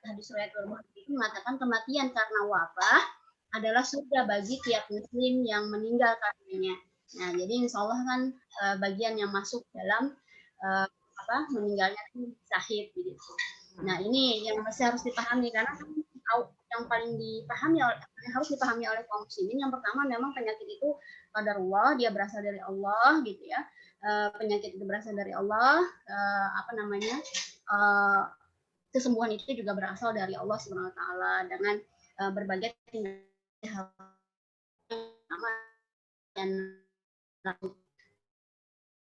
itu mengatakan kematian karena wabah adalah surga bagi tiap muslim yang meninggal karenanya. Nah, jadi insya Allah kan bagian yang masuk dalam meninggalnya itu syahid gitu. Nah, ini yang masih harus dipahami, karena yang paling harus dipahami oleh kaum muslimin, yang pertama memang penyakit itu qadarullah, dia berasal dari Allah gitu ya. Penyakit itu berasal dari Allah, kesembuhan itu juga berasal dari Allah Subhanahu wa taala dengan berbagai hal dan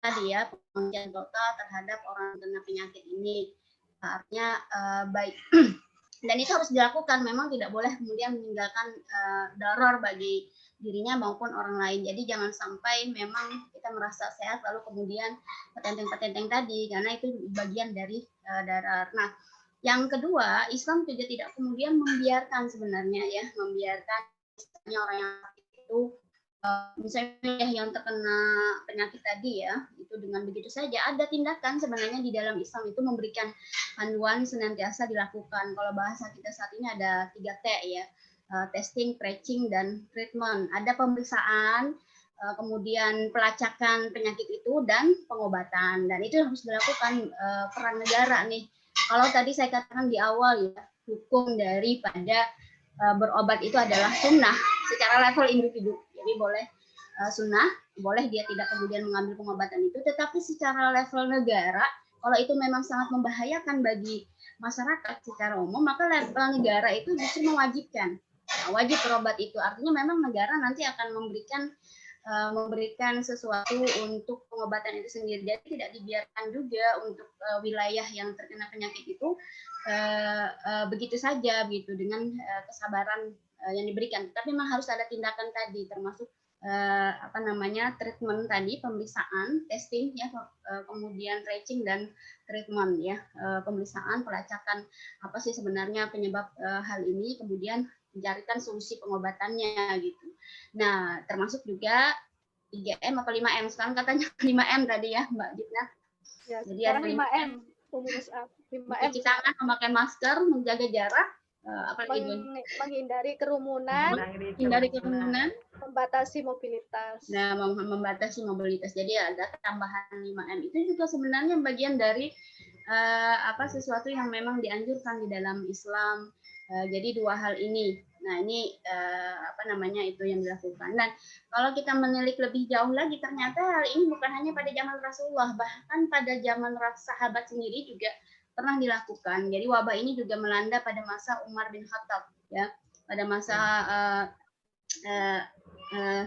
tadi ya, penguncian total terhadap orang kena penyakit ini, artinya baik. Dan itu harus dilakukan, memang tidak boleh kemudian meninggalkan darar bagi dirinya maupun orang lain. Jadi jangan sampai memang kita merasa sehat lalu kemudian petenteng-petenteng tadi, karena itu bagian dari darar. Nah, yang kedua, Islam juga tidak kemudian membiarkan sebenarnya ya, membiarkan misalnya orang yang itu misalnya yang terkena penyakit tadi ya, itu dengan begitu saja. Ada tindakan sebenarnya di dalam Islam itu memberikan panduan senantiasa dilakukan. Kalau bahasa kita saat ini ada 3T ya, testing, tracing, dan treatment. Ada pemeriksaan, kemudian pelacakan penyakit itu, dan pengobatan. Dan itu harus dilakukan peran negara nih. Kalau tadi saya katakan di awal ya, hukum daripada berobat itu adalah sunnah secara level individu. Jadi boleh sunnah, boleh dia tidak kemudian mengambil pengobatan itu, tetapi secara level negara, kalau itu memang sangat membahayakan bagi masyarakat secara umum, maka level negara itu justru mewajibkan. Wajib berobat itu, artinya memang negara nanti akan memberikan sesuatu untuk pengobatan itu sendiri. Jadi tidak dibiarkan juga untuk wilayah yang terkena penyakit itu begitu saja gitu dengan kesabaran yang diberikan. Tapi memang harus ada tindakan tadi, termasuk treatment tadi, pemeriksaan, testing ya, kemudian tracing dan treatment ya, pemeriksaan, pelacakan apa sih sebenarnya penyebab hal ini, kemudian mencarikan solusi pengobatannya gitu. Nah, termasuk juga 3M atau 5M, sekarang katanya 5M tadi ya Mbak Gitna. Ya, Jadi sekarang ada 5M, rumus 5M. mencuci tangan, memakai masker, menjaga jarak, apalagi menghindari kerumunan, menghindari kerumunan, membatasi mobilitas. nah membatasi mobilitas. Jadi ada tambahan 5M itu juga sebenarnya bagian dari sesuatu yang memang dianjurkan di dalam Islam. Jadi dua hal ini. Nah, ini itu yang dilakukan. Dan kalau kita menilik lebih jauh lagi, ternyata hal ini bukan hanya pada zaman Rasulullah, bahkan pada zaman sahabat sendiri juga pernah dilakukan. Jadi wabah ini juga melanda pada masa Umar bin Khattab, ya, pada masa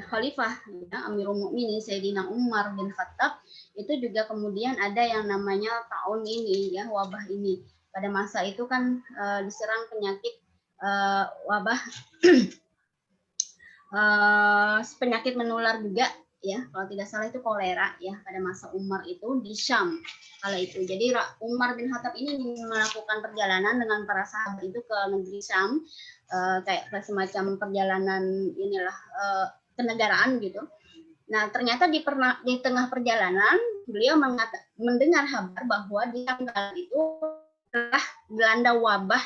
Khalifah, ya, Amirul Mukminin Sayyidina Umar bin Khattab, itu juga kemudian ada yang namanya taun ini, ya, wabah ini. Pada masa itu kan diserang penyakit wabah penyakit menular juga, ya, kalau tidak salah itu kolera, ya, pada masa Umar itu di Syam kala itu. Jadi Umar bin Khattab ini melakukan perjalanan dengan para sahabat itu ke negeri Syam, kayak semacam perjalanan inilah kenegaraan gitu. Nah, ternyata di tengah perjalanan beliau mendengar kabar bahwa di Syam kala itu telah dilanda wabah,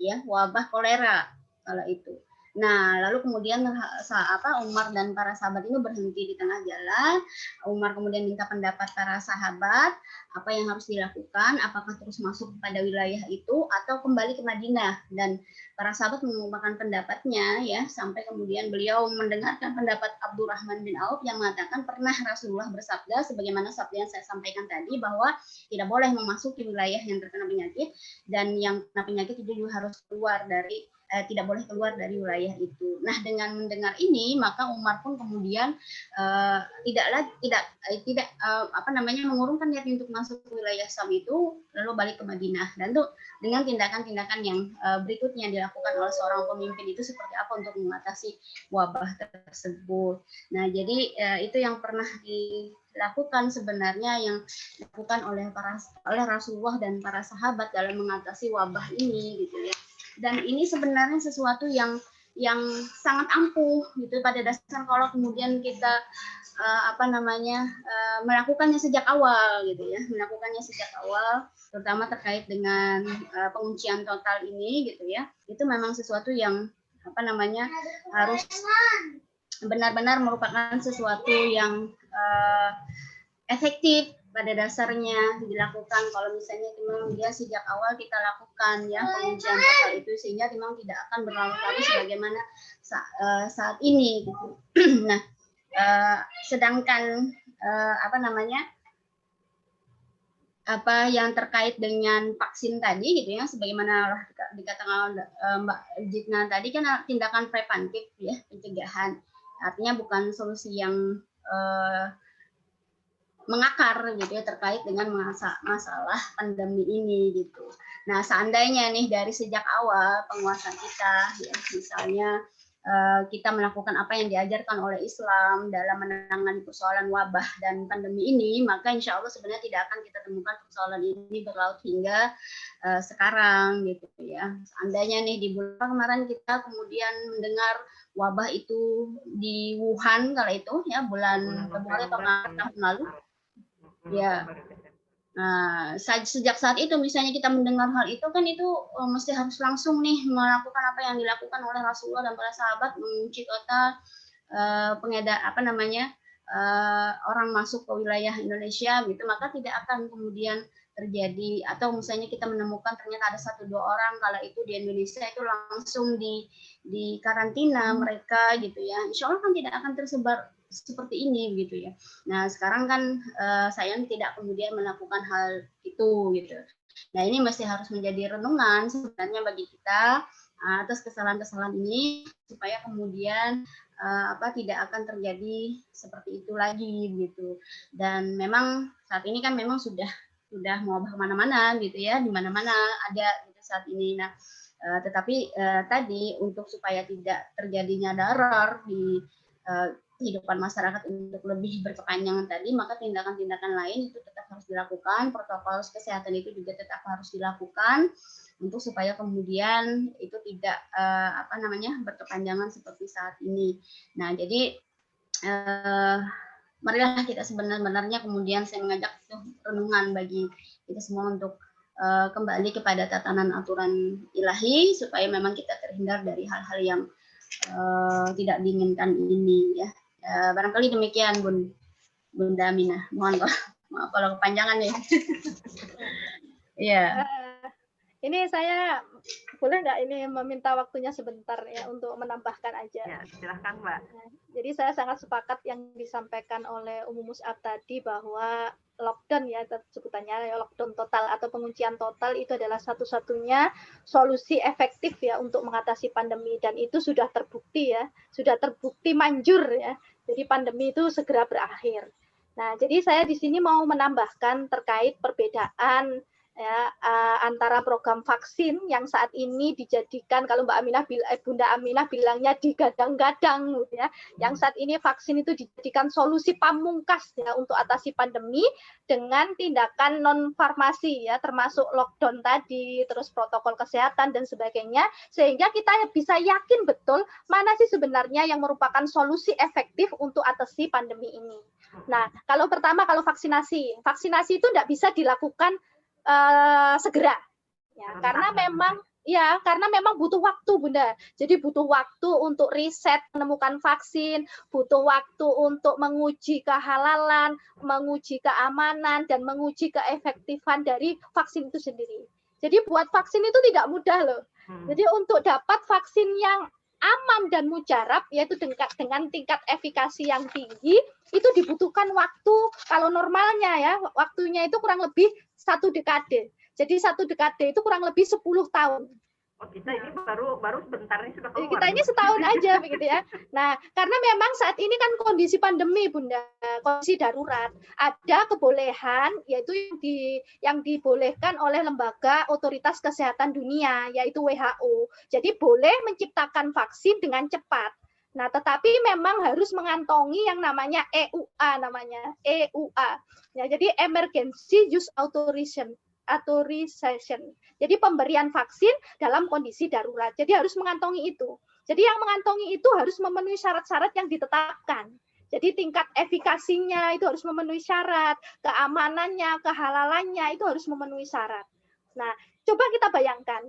ya, wabah kolera kala itu. Nah, lalu kemudian Umar dan para sahabat ini berhenti di tengah jalan. Umar kemudian minta pendapat para sahabat, apa yang harus dilakukan, apakah terus masuk pada wilayah itu atau kembali ke Madinah. Dan para sahabat mengungkapkan pendapatnya, ya, sampai kemudian beliau mendengarkan pendapat Abdurrahman bin Auf yang mengatakan pernah Rasulullah bersabda, sebagaimana sabda yang saya sampaikan tadi, bahwa tidak boleh memasuki wilayah yang terkena penyakit, dan yang terkena penyakit itu juga harus keluar dari tidak boleh keluar dari wilayah itu. Nah, dengan mendengar ini, maka Umar pun kemudian mengurungkan niat untuk masuk ke wilayah Syam itu, lalu balik ke Madinah. Dan itu dengan tindakan-tindakan yang berikutnya dilakukan oleh seorang pemimpin itu seperti apa untuk mengatasi wabah tersebut. Nah, jadi itu yang pernah dilakukan sebenarnya, yang dilakukan oleh Rasulullah dan para sahabat dalam mengatasi wabah ini, gitu ya. Dan ini sebenarnya sesuatu yang sangat ampuh gitu pada dasarnya kalau kemudian kita melakukannya sejak awal gitu ya, terutama terkait dengan penguncian total ini gitu ya. Itu memang sesuatu yang harus benar-benar merupakan sesuatu yang efektif pada dasarnya dilakukan kalau misalnya memang dia sejak awal kita lakukan, ya, penguncian total itu, sehingga memang tidak akan berlarut-larut sebagaimana saat ini gitu. Nah, sedangkan yang terkait dengan vaksin tadi gitu ya, sebagaimana dikatakan Mbak Gitna tadi, kan tindakan preventif, ya, pencegahan, artinya bukan solusi yang mengakar gitu ya terkait dengan masalah pandemi ini gitu. Nah, seandainya nih dari sejak awal penguasa kita, ya, misalnya kita melakukan apa yang diajarkan oleh Islam dalam menangani persoalan wabah dan pandemi ini, maka insya Allah sebenarnya tidak akan kita temukan persoalan ini berlaut hingga sekarang gitu ya. Seandainya nih di bulan kemarin kita kemudian mendengar wabah itu di Wuhan kala itu, ya, bulan Februari atau Maret tahun lalu. Ya, nah, sejak saat itu misalnya kita mendengar hal itu kan itu mesti harus langsung nih melakukan apa yang dilakukan oleh Rasulullah dan para sahabat, mengunci total orang masuk ke wilayah Indonesia gitu, maka tidak akan kemudian terjadi, atau misalnya kita menemukan ternyata ada 1-2 orang kala itu di Indonesia itu langsung di karantina mereka gitu ya, insya Allah kan tidak akan tersebar seperti ini gitu ya. Nah, sekarang kan sayang tidak kemudian melakukan hal itu gitu. Nah, ini masih harus menjadi renungan sebenarnya bagi kita atas kesalahan-kesalahan ini, supaya kemudian tidak akan terjadi seperti itu lagi gitu. Dan memang saat ini kan memang sudah mau kemana-mana gitu ya, di mana-mana ada gitu saat ini. Nah, tetapi tadi untuk supaya tidak terjadinya darar di kehidupan masyarakat untuk lebih berkepanjangan tadi, maka tindakan-tindakan lain itu tetap harus dilakukan, protokol kesehatan itu juga tetap harus dilakukan untuk supaya kemudian itu tidak berkepanjangan seperti saat ini. Nah, jadi marilah kita sebenarnya kemudian saya mengajak renungan bagi kita semua untuk kembali kepada tatanan aturan ilahi supaya memang kita terhindar dari hal-hal yang tidak diinginkan ini ya. Barangkali demikian Bunda Aminah. Mohon maaf kalau kepanjangan ya. Iya. Ini saya boleh nggak ini meminta waktunya sebentar ya untuk menambahkan aja. Ya, silahkan Mbak. Jadi saya sangat sepakat yang disampaikan oleh Ummu Mus'ab tadi bahwa lockdown ya sebutannya lockdown total atau penguncian total itu adalah satu-satunya solusi efektif ya untuk mengatasi pandemi dan itu sudah terbukti ya, sudah terbukti manjur ya. Jadi pandemi itu segera berakhir. Nah, jadi saya di sini mau menambahkan terkait perbedaan ya antara program vaksin yang saat ini dijadikan kalau Bunda Aminah bilangnya digadang-gadang gitu ya. Yang saat ini vaksin itu dijadikan solusi pamungkas ya untuk atasi pandemi dengan tindakan non farmasi ya termasuk lockdown tadi, terus protokol kesehatan dan sebagainya sehingga kita bisa yakin betul mana sih sebenarnya yang merupakan solusi efektif untuk atasi pandemi ini. Nah, kalau vaksinasi itu tidak bisa dilakukan segera ya karena memang butuh waktu Bunda. Jadi butuh waktu untuk riset menemukan vaksin, butuh waktu untuk menguji kehalalan, menguji keamanan dan menguji keefektifan dari vaksin itu sendiri. Jadi buat vaksin itu tidak mudah loh. Jadi untuk dapat vaksin yang aman dan mujarab yaitu dengan tingkat efikasi yang tinggi itu dibutuhkan waktu kalau normalnya ya waktunya itu kurang lebih 1 dekade. Jadi 1 dekade itu kurang lebih 10 tahun. Oh, kita ini baru sebentar ini sudah keluar. Kita ini setahun aja begitu ya. Nah, karena memang saat ini kan kondisi pandemi Bunda, kondisi darurat. Ada kebolehan yaitu yang dibolehkan oleh lembaga otoritas kesehatan dunia yaitu WHO. Jadi boleh menciptakan vaksin dengan cepat. Nah, tetapi memang harus mengantongi yang namanya EUA. Ya, jadi Emergency Use Authorization. Jadi pemberian vaksin dalam kondisi darurat. Jadi harus mengantongi itu. Jadi yang mengantongi itu harus memenuhi syarat-syarat yang ditetapkan. Jadi tingkat efikasinya itu harus memenuhi syarat, keamanannya, kehalalannya itu harus memenuhi syarat. Nah, coba kita bayangkan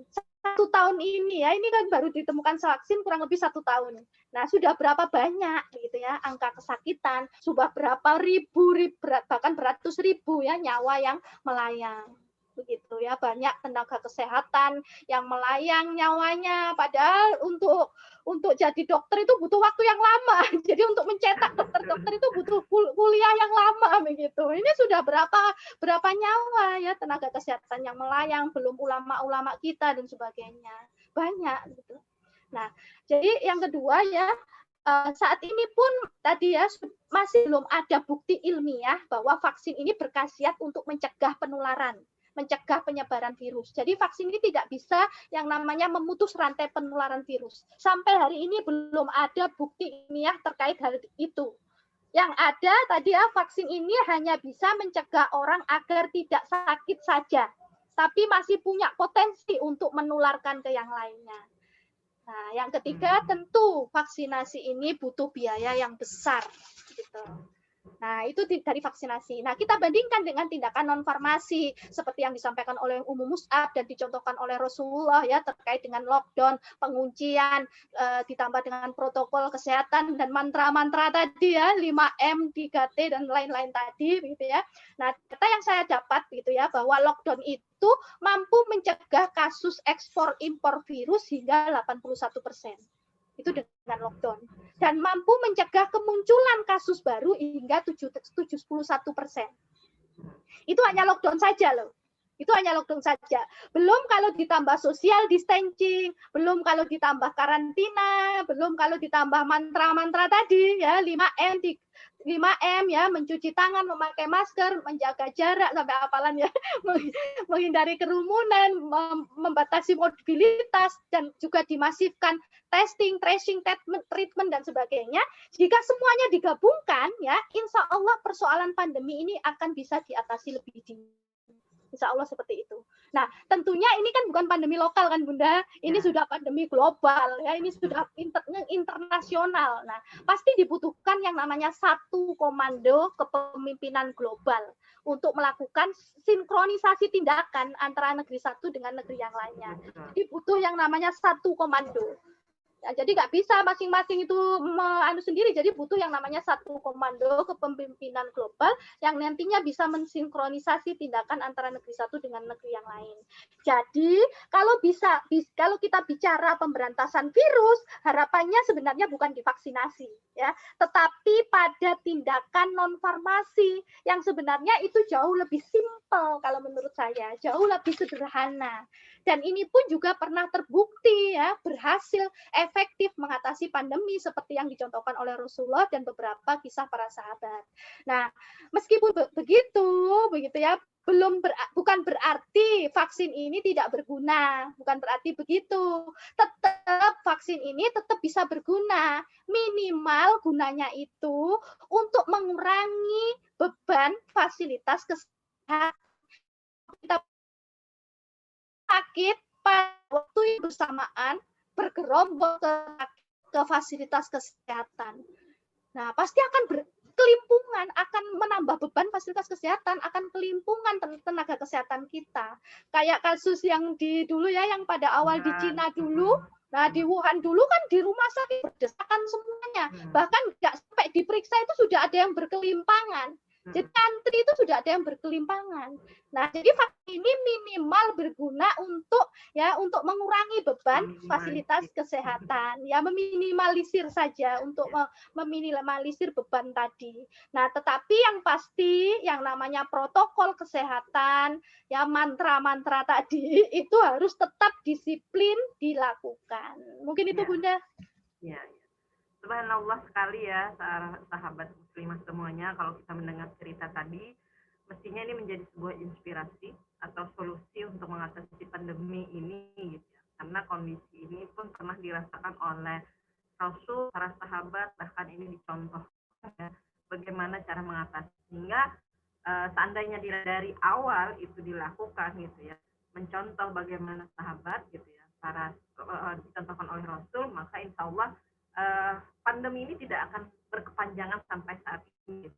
1 tahun ini ya, ini kan baru ditemukan vaksin kurang lebih 1 tahun. Nah, sudah berapa banyak gitu ya angka kesakitan, sudah berapa ribu bahkan beratus ribu ya nyawa yang melayang. Begitu ya, banyak tenaga kesehatan yang melayang nyawanya padahal untuk jadi dokter itu butuh waktu yang lama. Jadi untuk mencetak dokter-dokter itu butuh kuliah yang lama begitu. Ini sudah berapa nyawa ya tenaga kesehatan yang melayang, belum ulama-ulama kita dan sebagainya. Banyak gitu. Nah, jadi yang kedua ya saat ini pun tadi ya masih belum ada bukti ilmiah bahwa vaksin ini berkhasiat untuk mencegah penularan, mencegah penyebaran virus. Jadi vaksin ini tidak bisa yang namanya memutus rantai penularan virus. Sampai hari ini belum ada bukti ilmiah terkait hal itu. Yang ada tadi ya vaksin ini hanya bisa mencegah orang agar tidak sakit saja, tapi masih punya potensi untuk menularkan ke yang lainnya. Nah, yang ketiga tentu vaksinasi ini butuh biaya yang besar gitu. Nah, itu dari vaksinasi. Nah, kita bandingkan dengan tindakan non-farmasi seperti yang disampaikan oleh Ummu Mus'ab dan dicontohkan oleh Rasulullah ya terkait dengan lockdown, penguncian, ditambah dengan protokol kesehatan dan mantra-mantra tadi ya, 5M, 3T dan lain-lain tadi gitu ya. Nah, data yang saya dapat gitu ya bahwa lockdown itu mampu mencegah kasus ekspor impor virus hingga 81%. Itu dengan lockdown dan mampu mencegah kemunculan kasus baru hingga 71%. Itu hanya lockdown saja loh. Itu hanya lockdown saja. Belum kalau ditambah social distancing, belum kalau ditambah karantina, belum kalau ditambah mantra-mantra tadi ya 5M 5M ya, mencuci tangan, memakai masker, menjaga jarak sampai apalan ya, menghindari kerumunan, membatasi mobilitas dan juga dimasifkan testing, tracing, treatment dan sebagainya. Jika semuanya digabungkan ya, insya Allah persoalan pandemi ini akan bisa diatasi lebih dini. Insya Allah seperti itu. Nah, tentunya ini kan bukan pandemi lokal kan Bunda, ini sudah pandemi global ya, ini sudah internasional. Nah, pasti dibutuhkan yang namanya satu komando kepemimpinan global untuk melakukan sinkronisasi tindakan antara negeri satu dengan negeri yang lainnya. Jadi butuh yang namanya satu komando. Ya, jadi nggak bisa masing-masing itu sendiri, jadi butuh yang namanya satu komando kepemimpinan global yang nantinya bisa mensinkronisasi tindakan antara negeri satu dengan negeri yang lain. Jadi kalau kita bicara pemberantasan virus, harapannya sebenarnya bukan di vaksinasi, ya, tetapi pada tindakan non farmasi yang sebenarnya itu jauh lebih simpel kalau menurut saya, jauh lebih sederhana. Dan ini pun juga pernah terbukti ya berhasil efektif mengatasi pandemi seperti yang dicontohkan oleh Rasulullah dan beberapa kisah para sahabat. Nah, meskipun begitu ya, bukan berarti vaksin ini tidak berguna, bukan berarti begitu. Tetap vaksin ini tetap bisa berguna. Minimal gunanya itu untuk mengurangi beban fasilitas kesehatan. Kita sakit pada waktu yang bersamaan bergerombol ke fasilitas kesehatan. Nah, pasti akan kelimpungan, akan menambah beban fasilitas kesehatan, akan kelimpungan tenaga kesehatan kita. Kayak kasus yang dulu ya, yang pada awal di Cina dulu, nah di Wuhan dulu kan di rumah sakit berdesakan semuanya. Bahkan nggak sampai diperiksa itu sudah ada yang berkelimpangan. Jadi antri itu sudah ada yang berkelimpangan. Nah, jadi vaksin ini minimal berguna untuk mengurangi beban fasilitas kesehatan, ya meminimalisir saja untuk meminimalisir beban tadi. Nah, tetapi yang pasti yang namanya protokol kesehatan, ya mantra-mantra tadi itu harus tetap disiplin dilakukan. Mungkin itu Bunda. Ya. Subhanallah sekali ya sahabat muslimah semuanya, kalau kita mendengar cerita tadi, mestinya ini menjadi sebuah inspirasi atau solusi untuk mengatasi pandemi ini gitu ya. Karena kondisi ini pun pernah dirasakan oleh Rasul, para sahabat, bahkan ini dicontohkan ya, bagaimana cara mengatasi. Sehingga seandainya dari awal itu dilakukan gitu ya, mencontoh bagaimana sahabat gitu ya, para dicontohkan oleh Rasul, maka insya Allah pandemi ini tidak akan berkepanjangan sampai saat ini.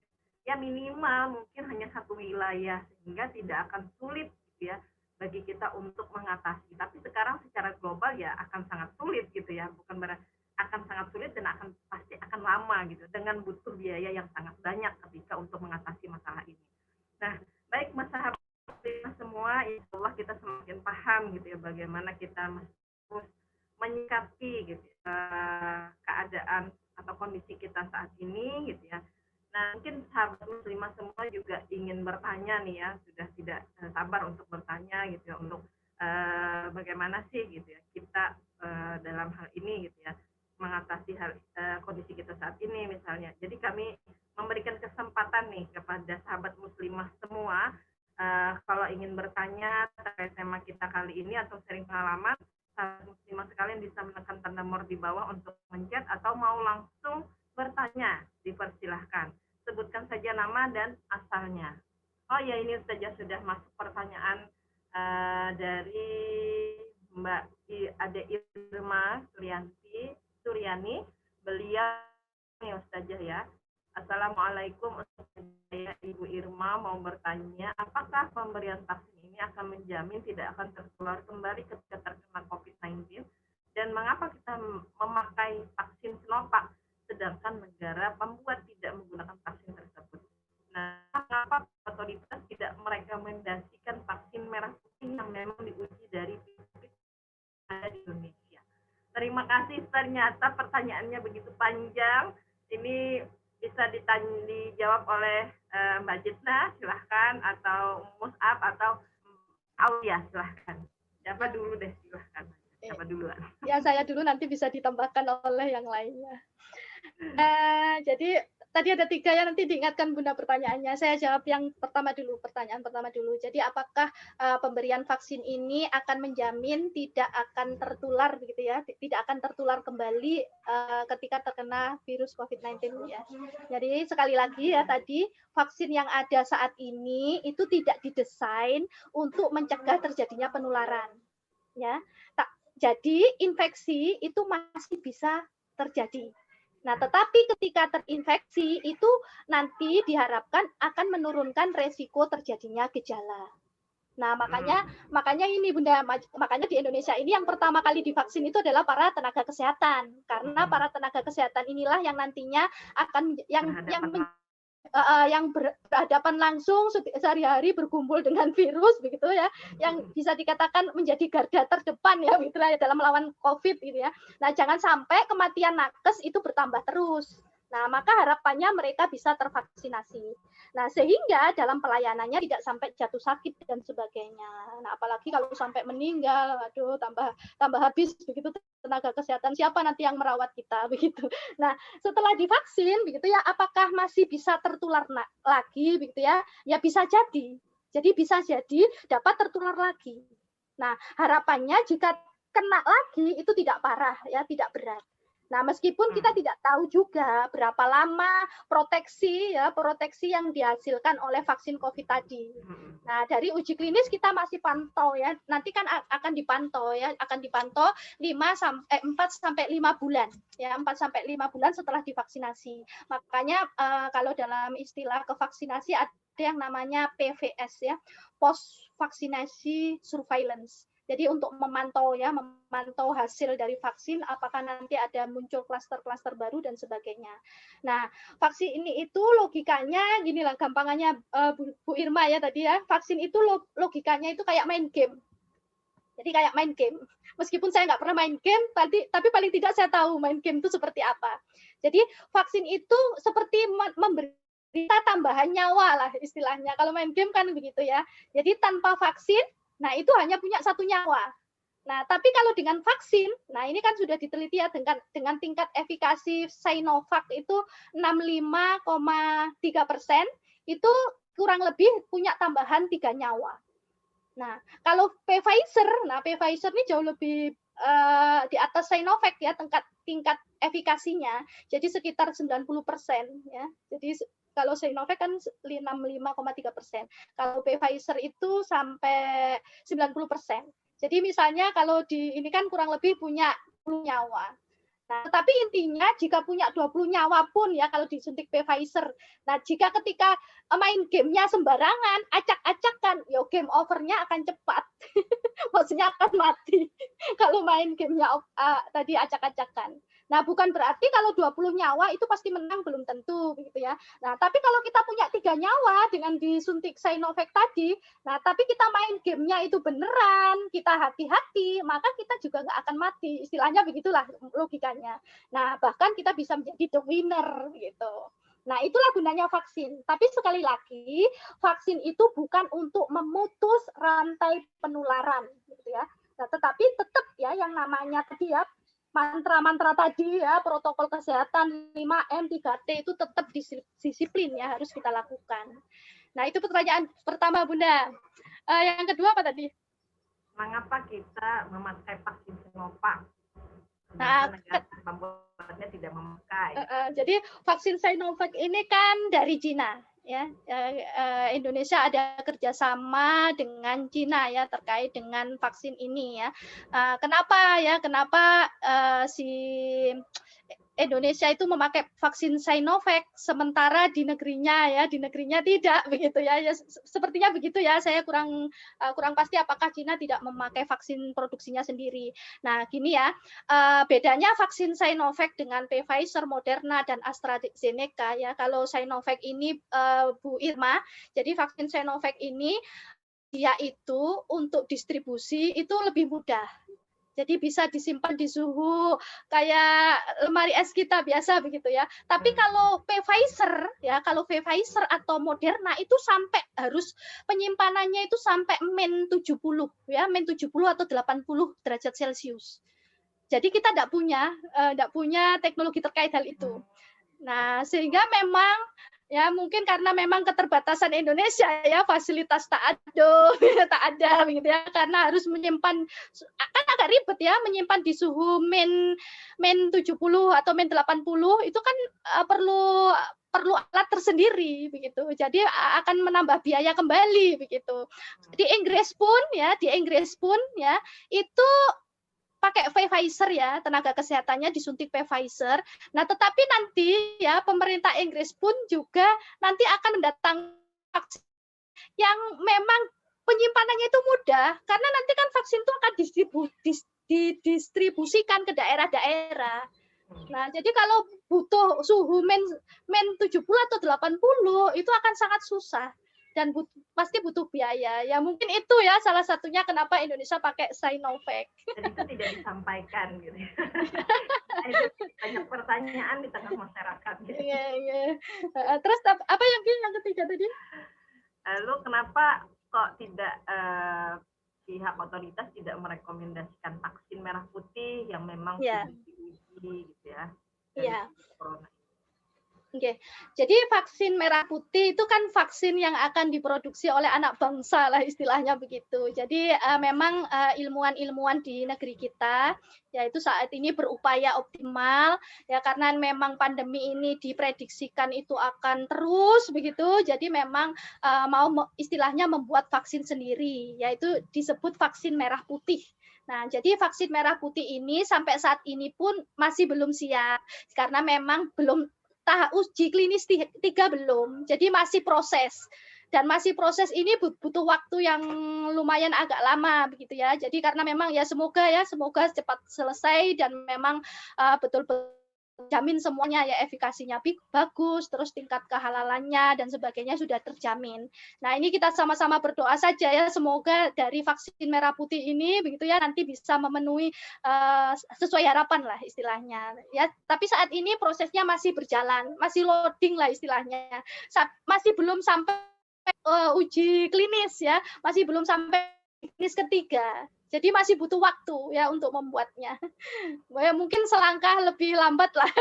Ya minimal mungkin hanya satu wilayah, sehingga tidak akan sulit gitu ya bagi kita untuk mengatasi. Tapi sekarang secara global ya akan sangat sulit gitu ya, bukan berarti akan sangat sulit dan pasti akan lama gitu, dengan butuh biaya yang sangat banyak ketika untuk mengatasi masalah ini. Nah, baik Mas sahabat semua, insya Allah kita semakin paham gitu ya bagaimana kita harus menyikapi gitu keadaan atau kondisi kita saat ini gitu ya. Nah, mungkin sahabat muslimah semua juga ingin bertanya nih ya, sudah tidak sabar untuk bertanya gitu ya, untuk bagaimana sih gitu ya kita dalam hal ini gitu ya mengatasi kondisi kita saat ini misalnya. Jadi kami memberikan kesempatan nih kepada sahabat muslimah semua, kalau ingin bertanya terkait tema kita kali ini atau sharing pengalaman, sahabat muslimah sekalian bisa menekan tanda nomor di bawah untuk menchat, atau mau langsung bertanya, dipersilahkan. Sebutkan saja nama dan asalnya. Oh ya, ini saja sudah masuk pertanyaan dari Mbak Ade Irma Suryani. Beliau nih Ustazah ya. Assalamualaikum, saya Ibu Irma mau bertanya, apakah pemberian vaksin ini akan menjamin tidak akan tertular kembali ketika terkena COVID-19? Dan mengapa kita memakai vaksin Sinovac sedangkan negara pembuat tidak menggunakan vaksin tersebut? Nah, mengapa otoritas tidak merekomendasikan vaksin merah putih yang memang diuji dari ada di Indonesia? Terima kasih, ternyata pertanyaannya begitu panjang. Ini bisa dijawab oleh Mbak Jitna, silahkan, atau Mus'ab, atau Ya, silahkan. Siapa dulu deh, silahkan. Siapa duluan? Ya, saya dulu, nanti bisa ditambahkan oleh yang lainnya. Jadi tadi ada 3 ya, nanti diingatkan Bunda pertanyaannya. Saya jawab yang pertama dulu, pertanyaan pertama dulu. Jadi apakah pemberian vaksin ini akan menjamin tidak akan tertular begitu ya, tidak akan tertular kembali ketika terkena virus COVID-19 ya. Jadi sekali lagi ya, tadi vaksin yang ada saat ini itu tidak didesain untuk mencegah terjadinya penularan ya. Jadi infeksi itu masih bisa terjadi. Nah, tetapi ketika terinfeksi itu nanti diharapkan akan menurunkan resiko terjadinya gejala. Nah, makanya ini Bunda, makanya di Indonesia ini yang pertama kali divaksin itu adalah para tenaga kesehatan. Karena para tenaga kesehatan inilah yang nantinya akan yang berhadapan langsung sehari-hari berkumpul dengan virus begitu ya, yang bisa dikatakan menjadi garda terdepan ya gitu ya dalam melawan COVID gitu ya. Nah, jangan sampai kematian nakes itu bertambah terus. Nah, maka harapannya mereka bisa tervaksinasi. Nah, sehingga dalam pelayanannya tidak sampai jatuh sakit dan sebagainya. Nah, apalagi kalau sampai meninggal, aduh tambah habis begitu tenaga kesehatan, siapa nanti yang merawat kita begitu. Nah, setelah divaksin begitu ya, apakah masih bisa tertular lagi begitu ya? Ya bisa jadi. Jadi bisa jadi dapat tertular lagi. Nah, harapannya jika kena lagi itu tidak parah ya, tidak berat. Nah, meskipun kita tidak tahu juga berapa lama proteksi yang dihasilkan oleh vaksin COVID tadi. Nah, dari uji klinis kita masih pantau ya. Nanti kan akan dipantau 4 sampai 5 bulan ya, 4 sampai 5 bulan setelah divaksinasi. Makanya kalau dalam istilah kevaksinasi ada yang namanya PVS ya, post vaccination surveillance. Jadi untuk memantau hasil dari vaksin, apakah nanti ada muncul klaster-klaster baru dan sebagainya. Nah, vaksin ini itu logikanya gini lah, gampangannya Bu Irma ya tadi ya, vaksin itu logikanya itu kayak main game. Jadi kayak main game. Meskipun saya nggak pernah main game, tapi paling tidak saya tahu main game itu seperti apa. Jadi vaksin itu seperti memberi kita tambahan nyawa lah istilahnya. Kalau main game kan begitu ya. Jadi tanpa vaksin, nah itu hanya punya 1 nyawa. Nah, tapi kalau dengan vaksin, nah ini kan sudah diteliti ya dengan tingkat efikasi Sinovac itu 65,3%, itu kurang lebih punya tambahan 3 nyawa. Nah, kalau Pfizer ini jauh lebih di atas Sinovac ya tingkat efikasinya. Jadi sekitar 90% ya. Jadi kalau Sinovac kan 65,3%. Kalau Pfizer itu sampai 90%. Jadi misalnya kalau ini kan kurang lebih punya 20 nyawa. Nah, tetapi intinya jika punya 20 nyawa pun ya kalau disuntik Pfizer. Nah, jika ketika main gamenya sembarangan, acak-acakan, ya game overnya akan cepat. Maksudnya akan mati. Kalau main gamenya tadi acak-acakan. Nah, bukan berarti kalau 20 nyawa itu pasti menang, belum tentu begitu ya. Nah, tapi kalau kita punya 3 nyawa dengan disuntik Sinovac tadi, nah tapi kita main gamenya itu beneran, kita hati-hati, maka kita juga nggak akan mati. Istilahnya begitulah logikanya. Nah, bahkan kita bisa menjadi the winner gitu. Nah, itulah gunanya vaksin. Tapi sekali lagi, vaksin itu bukan untuk memutus rantai penularan gitu ya. Nah, tetapi tetap ya yang namanya tadi ya mantra-mantra tadi ya, protokol kesehatan 5M, 3T itu tetap disiplin ya, harus kita lakukan. Nah, itu pertanyaan pertama, Bunda. Yang kedua apa tadi? Mengapa kita memakai vaksin Sinovac? Nah, membuatnya tidak memakai. Jadi vaksin Sinovac ini kan dari Cina. Ya, Indonesia ada kerjasama dengan Cina ya terkait dengan vaksin ini ya. Kenapa si Indonesia itu memakai vaksin Sinovac sementara di negerinya tidak begitu ya. Sepertinya begitu ya. Saya kurang pasti apakah Cina tidak memakai vaksin produksinya sendiri. Nah, gini ya. Bedanya vaksin Sinovac dengan Pfizer, Moderna dan AstraZeneca ya. Kalau Sinovac ini Bu Irma, jadi vaksin Sinovac ini dia itu untuk distribusi itu lebih mudah. Jadi bisa disimpan di suhu kayak lemari es kita biasa begitu ya. Tapi kalau Pfizer ya, kalau Pfizer atau Moderna itu sampai harus penyimpanannya itu sampai -70 ya, -70 atau 80 derajat Celcius. Jadi kita tidak punya teknologi terkait hal itu. Nah, sehingga memang ya mungkin karena memang keterbatasan Indonesia ya, fasilitas tak ada begitu ya, karena harus menyimpan, kan agak ribet ya menyimpan di suhu -70 atau -80 itu kan perlu alat tersendiri begitu. Jadi akan menambah biaya kembali begitu. Di Inggris pun ya itu pakai Pfizer ya, tenaga kesehatannya disuntik Pfizer. Nah, tetapi nanti ya pemerintah Inggris pun juga nanti akan mendatangkan vaksin yang memang penyimpanannya itu mudah, karena nanti kan vaksin itu akan didistribusikan ke daerah-daerah. Nah, jadi kalau butuh suhu -70 atau 80 itu akan sangat susah dan pasti butuh biaya. Ya mungkin itu ya salah satunya kenapa Indonesia pakai Sinovac. Dan itu tidak disampaikan gitu. Banyak pertanyaan di tengah masyarakat gitu. Iya. Terus apa yang ketiga tadi? Lalu kenapa kok tidak pihak otoritas tidak merekomendasikan vaksin merah putih yang memang sudah diuji gitu ya? Iya. Corona. Oke, jadi vaksin merah putih itu kan vaksin yang akan diproduksi oleh anak bangsa lah istilahnya begitu. Jadi memang ilmuwan-ilmuwan di negeri kita yaitu saat ini berupaya optimal ya karena memang pandemi ini diprediksikan itu akan terus begitu. Jadi memang mau istilahnya membuat vaksin sendiri yaitu disebut vaksin merah putih. Nah, jadi vaksin merah putih ini sampai saat ini pun masih belum siap karena memang belum tahap uji klinis 3 belum, jadi masih proses. Dan masih proses ini butuh waktu yang lumayan agak lama begitu ya. Jadi karena memang ya semoga cepat selesai dan memang betul-betul jamin semuanya ya efikasinya bagus, terus tingkat kehalalannya dan sebagainya sudah terjamin. Nah, ini kita sama-sama berdoa saja ya semoga dari vaksin merah putih ini begitu ya nanti bisa memenuhi sesuai harapan lah istilahnya. Ya, tapi saat ini prosesnya masih berjalan, masih loading lah istilahnya. Masih belum sampai uji klinis ya, masih belum sampai klinis ketiga. Jadi masih butuh waktu ya untuk membuatnya. Ya, mungkin selangkah lebih lambat lah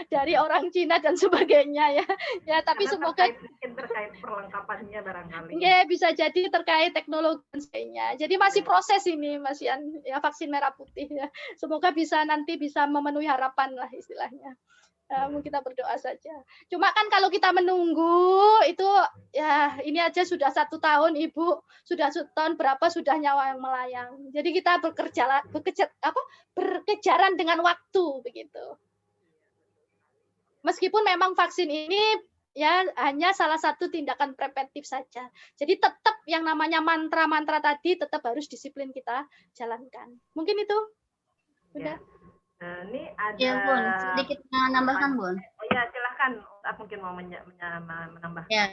dari orang Cina dan sebagainya ya. Ya, tapi karena semoga terkait perlengkapannya barangkali. Ya, bisa jadi terkait teknologi dan sebagainya. Jadi masih proses ini Mas Yan, ya vaksin merah putih ya. Semoga nanti bisa memenuhi harapan lah istilahnya. Kita berdoa saja. Cuma kan kalau kita menunggu itu ya ini aja sudah 1 tahun Ibu, sudah tahun berapa sudah nyawa yang melayang. Jadi kita berkejaran dengan waktu begitu. Meskipun memang vaksin ini ya hanya salah satu tindakan preventif saja. Jadi tetap yang namanya mantra-mantra tadi tetap harus disiplin kita jalankan. Mungkin itu. Udah. Ini ada Ya, Bun, sedikit menambahkan, Bun. Oh ya, silahkan. Mungkin mau menambahkan. Ya,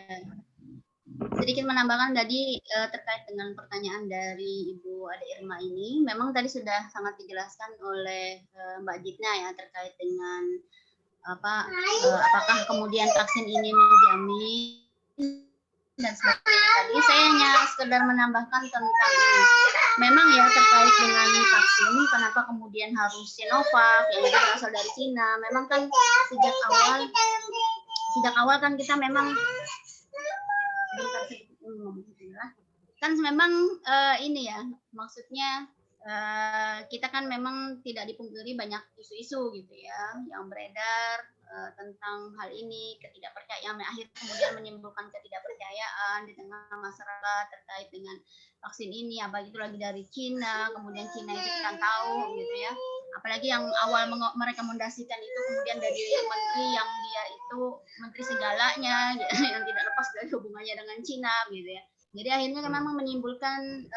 sedikit menambahkan tadi terkait dengan pertanyaan dari Ibu Ade Irma ini. Memang tadi sudah sangat dijelaskan oleh Mbak Jitna ya terkait dengan apakah kemudian vaksin ini menjamin dan sebagainya. Tadi saya hanya sekedar menambahkan tentang ini. Memang ya terkait dengan vaksin, kenapa kemudian harus Sinovac yang itu berasal dari Cina? Memang kan sejak awal kan kita memang kan memang ini ya maksudnya kita kan memang tidak dipungkiri banyak isu-isu gitu ya yang beredar tentang hal ini, ketidakpercayaan akhirnya kemudian menimbulkan ketidakpercayaan di tengah masyarakat terkait dengan vaksin ini, apalagi itu lagi dari Cina, kemudian Cina itu kita tahu gitu ya, apalagi yang awal merekomendasikan itu kemudian dari menteri yang dia itu menteri segalanya yang tidak lepas dari hubungannya dengan Cina gitu ya. Jadi akhirnya memang menimbulkan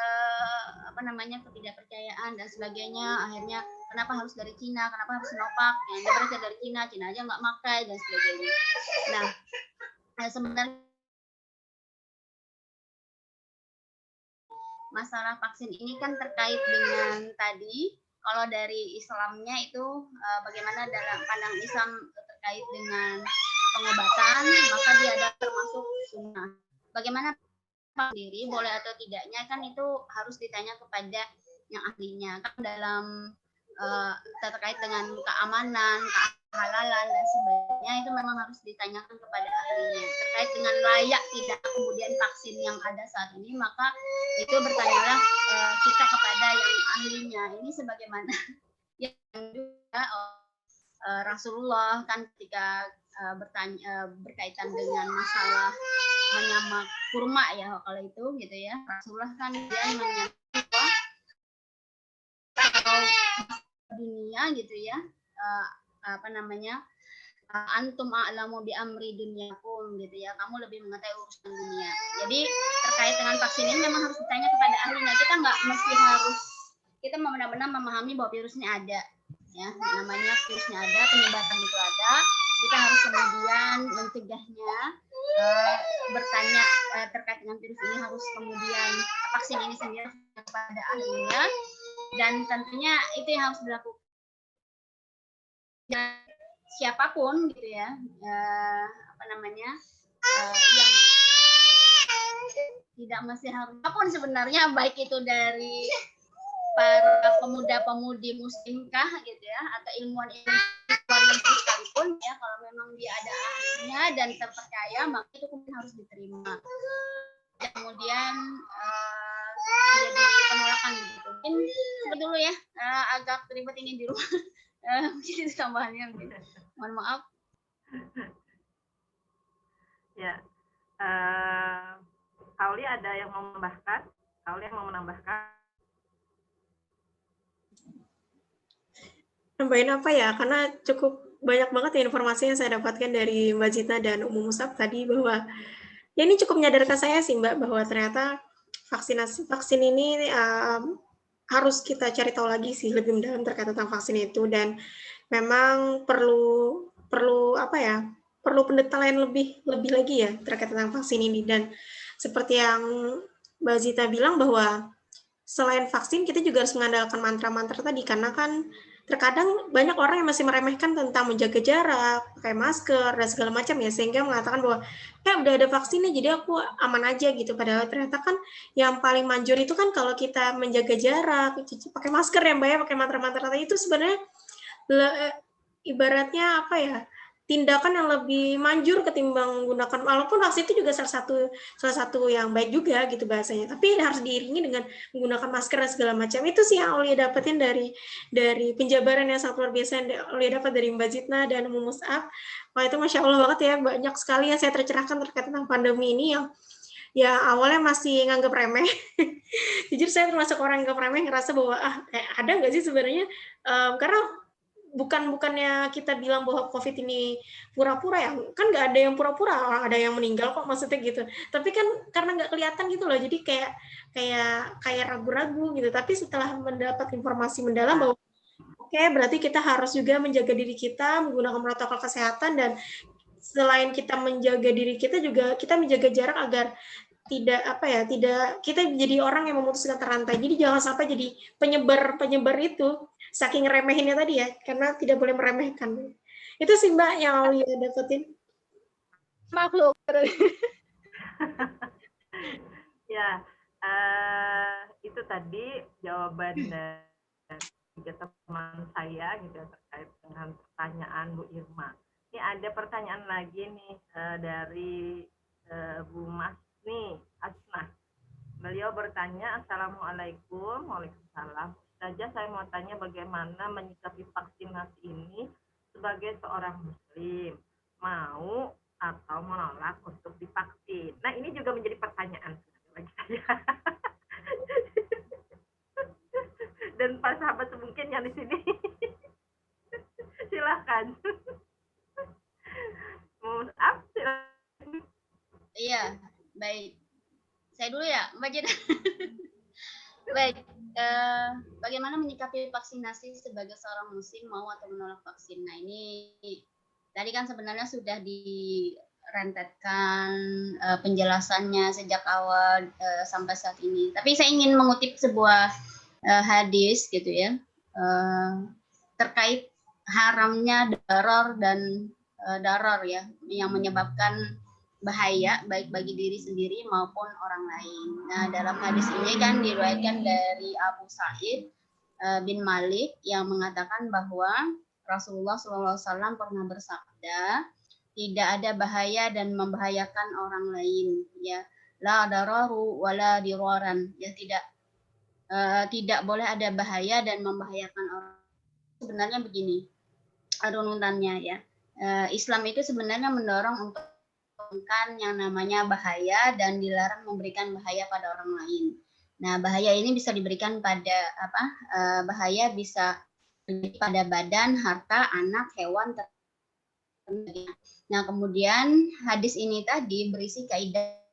ketidakpercayaan dan sebagainya. Akhirnya kenapa harus dari Cina, kenapa harus Sinovac, yang berasal dari Cina aja nggak pakai dan sebagainya. Nah, sebenarnya masalah vaksin ini kan terkait dengan tadi kalau dari Islamnya itu bagaimana dalam pandangan Islam terkait dengan pengobatan, maka dia ada termasuk sunnah. Bagaimana sendiri boleh atau tidaknya kan itu harus ditanya kepada yang ahlinya. Kan dalam terkait dengan keamanan, kehalalan dan sebagainya itu memang harus ditanyakan kepada ahlinya. Terkait dengan layak tidak kemudian vaksin yang ada saat ini, maka itu bertanyalah kita kepada yang ahlinya. Ini sebagaimana yang juga Rasulullah kan ketika berkaitan dengan masalah menyamak kurma ya kalau itu gitu ya, Rasulullah kan dia menyatakan kalau dunia gitu ya, antum a'lamu bi amri dunyakum gitu ya, kamu lebih mengetahui urusan dunia. Jadi terkait dengan vaksin ini memang harus ditanya kepada ahlinya. Kita nggak mesti harus, kita benar-benar memahami bahwa virusnya ada ya, namanya virusnya ada, penyebaran itu ada, kita harus kemudian mencegahnya. Bertanya terkait dengan virus ini harus kemudian vaksin ini sendiri kepada ahlinya, dan tentunya itu yang harus dilakukan siapapun gitu ya, yang tidak mesti harus apapun sebenarnya, baik itu dari para pemuda-pemudi muslimkah gitu ya, atau ilmuwan luar negeri sekalipun ya, kalau memang dia ada ahlinya dan terpercaya maka itu kemudian harus diterima. Kemudian menjadi penolakan gitu. Mungkin dulu ya, agak ribet ini di rumah. Mungkin itu tambahannya gitu. Mohon maaf. Ya, Kauli ada yang mau menambahkan? Kauli yang mau menambahkan? Nambahin apa ya? Karena cukup banyak banget ya informasi yang saya dapatkan dari Mbak Zita dan Ummu Musab tadi, bahwa ya ini cukup menyadarkan saya sih Mbak, bahwa ternyata vaksin ini harus kita cari tahu lagi sih lebih mendalam terkait tentang vaksin itu, dan memang perlu pendetailan lebih lagi ya terkait tentang vaksin ini. Dan seperti yang Mbak Zita bilang, bahwa selain vaksin kita juga harus mengandalkan mantra-mantra tadi, karena kan terkadang banyak orang yang masih meremehkan tentang menjaga jarak, pakai masker dan segala macam ya, sehingga mengatakan bahwa udah ada vaksinnya jadi aku aman aja gitu. Padahal ternyata kan yang paling manjur itu kan kalau kita menjaga jarak, pakai masker ya Mbak ya, pakai mantra-mantra tadi, itu sebenarnya ibaratnya apa ya, tindakan yang lebih manjur ketimbang menggunakan, walaupun vaksin itu juga salah satu yang baik juga gitu bahasanya, tapi harus diiringi dengan menggunakan masker dan segala macam. Itu sih yang Aulia dapetin dari penjabaran yang sangat luar biasa yang Aulia dapat dari Mbak Zitna dan Ummu Musab. Wah, itu Masya Allah banget ya, banyak sekali yang saya tercerahkan terkait tentang pandemi ini yang ya awalnya masih nganggap remeh. Jujur saya termasuk orang yang nganggap remeh, ngerasa bahwa ada nggak sih sebenarnya, karena bukannya kita bilang bahwa COVID ini pura-pura ya, kan nggak ada yang pura-pura, orang ada yang meninggal kok, maksudnya gitu. Tapi kan karena nggak kelihatan gitu loh, jadi kayak ragu-ragu gitu. Tapi setelah mendapat informasi mendalam bahwa oke, berarti kita harus juga menjaga diri kita, menggunakan protokol kesehatan, dan selain kita menjaga diri kita juga kita menjaga jarak agar tidak kita jadi orang yang memutuskan rantai. Jadi jangan sampai jadi penyebar itu, saking remehinnya tadi ya, karena tidak boleh meremehkan. Itu sih Mbak yang Aulia dapetin. Makhluk. Ya, itu tadi jawaban dari tiga teman saya gitu terkait dengan pertanyaan Bu Irma. Ini ada pertanyaan lagi nih dari Bu Masni Asnah. Beliau bertanya, Assalamualaikum. Waalaikumsalam. Ustazah, saya mau tanya bagaimana menyikapi vaksinasi ini sebagai seorang muslim, mau atau menolak untuk divaksin. Nah, ini juga menjadi pertanyaan bagi saya. Dan para sahabat mungkin yang di sini. Silakan. Maaf, silakan. Iya, baik. Saya dulu ya, Mbak Jeda. Baik, bagaimana menyikapi vaksinasi sebagai seorang muslim, mau atau menolak vaksin? Nah, ini tadi kan sebenarnya sudah direntetkan penjelasannya sejak awal sampai saat ini. Tapi saya ingin mengutip sebuah hadis gitu ya. terkait haramnya daror dan daror ya, yang menyebabkan bahaya baik bagi diri sendiri maupun orang lain. Nah, dalam hadis ini kan diriwayatkan dari Abu Sa'id bin Malik yang mengatakan bahwa Rasulullah SAW pernah bersabda, tidak ada bahaya dan membahayakan orang lain, ya. La dararu wala diraran, ya, tidak boleh ada bahaya dan membahayakan orang. Sebenarnya begini runtutannya ya. Islam itu sebenarnya mendorong untuk mengurangkan yang namanya bahaya dan dilarang memberikan bahaya pada orang lain. Nah, bahaya ini bisa diberikan pada bahaya bisa pada badan, harta, anak, hewan. Nah, kemudian hadis ini tadi berisi kaidah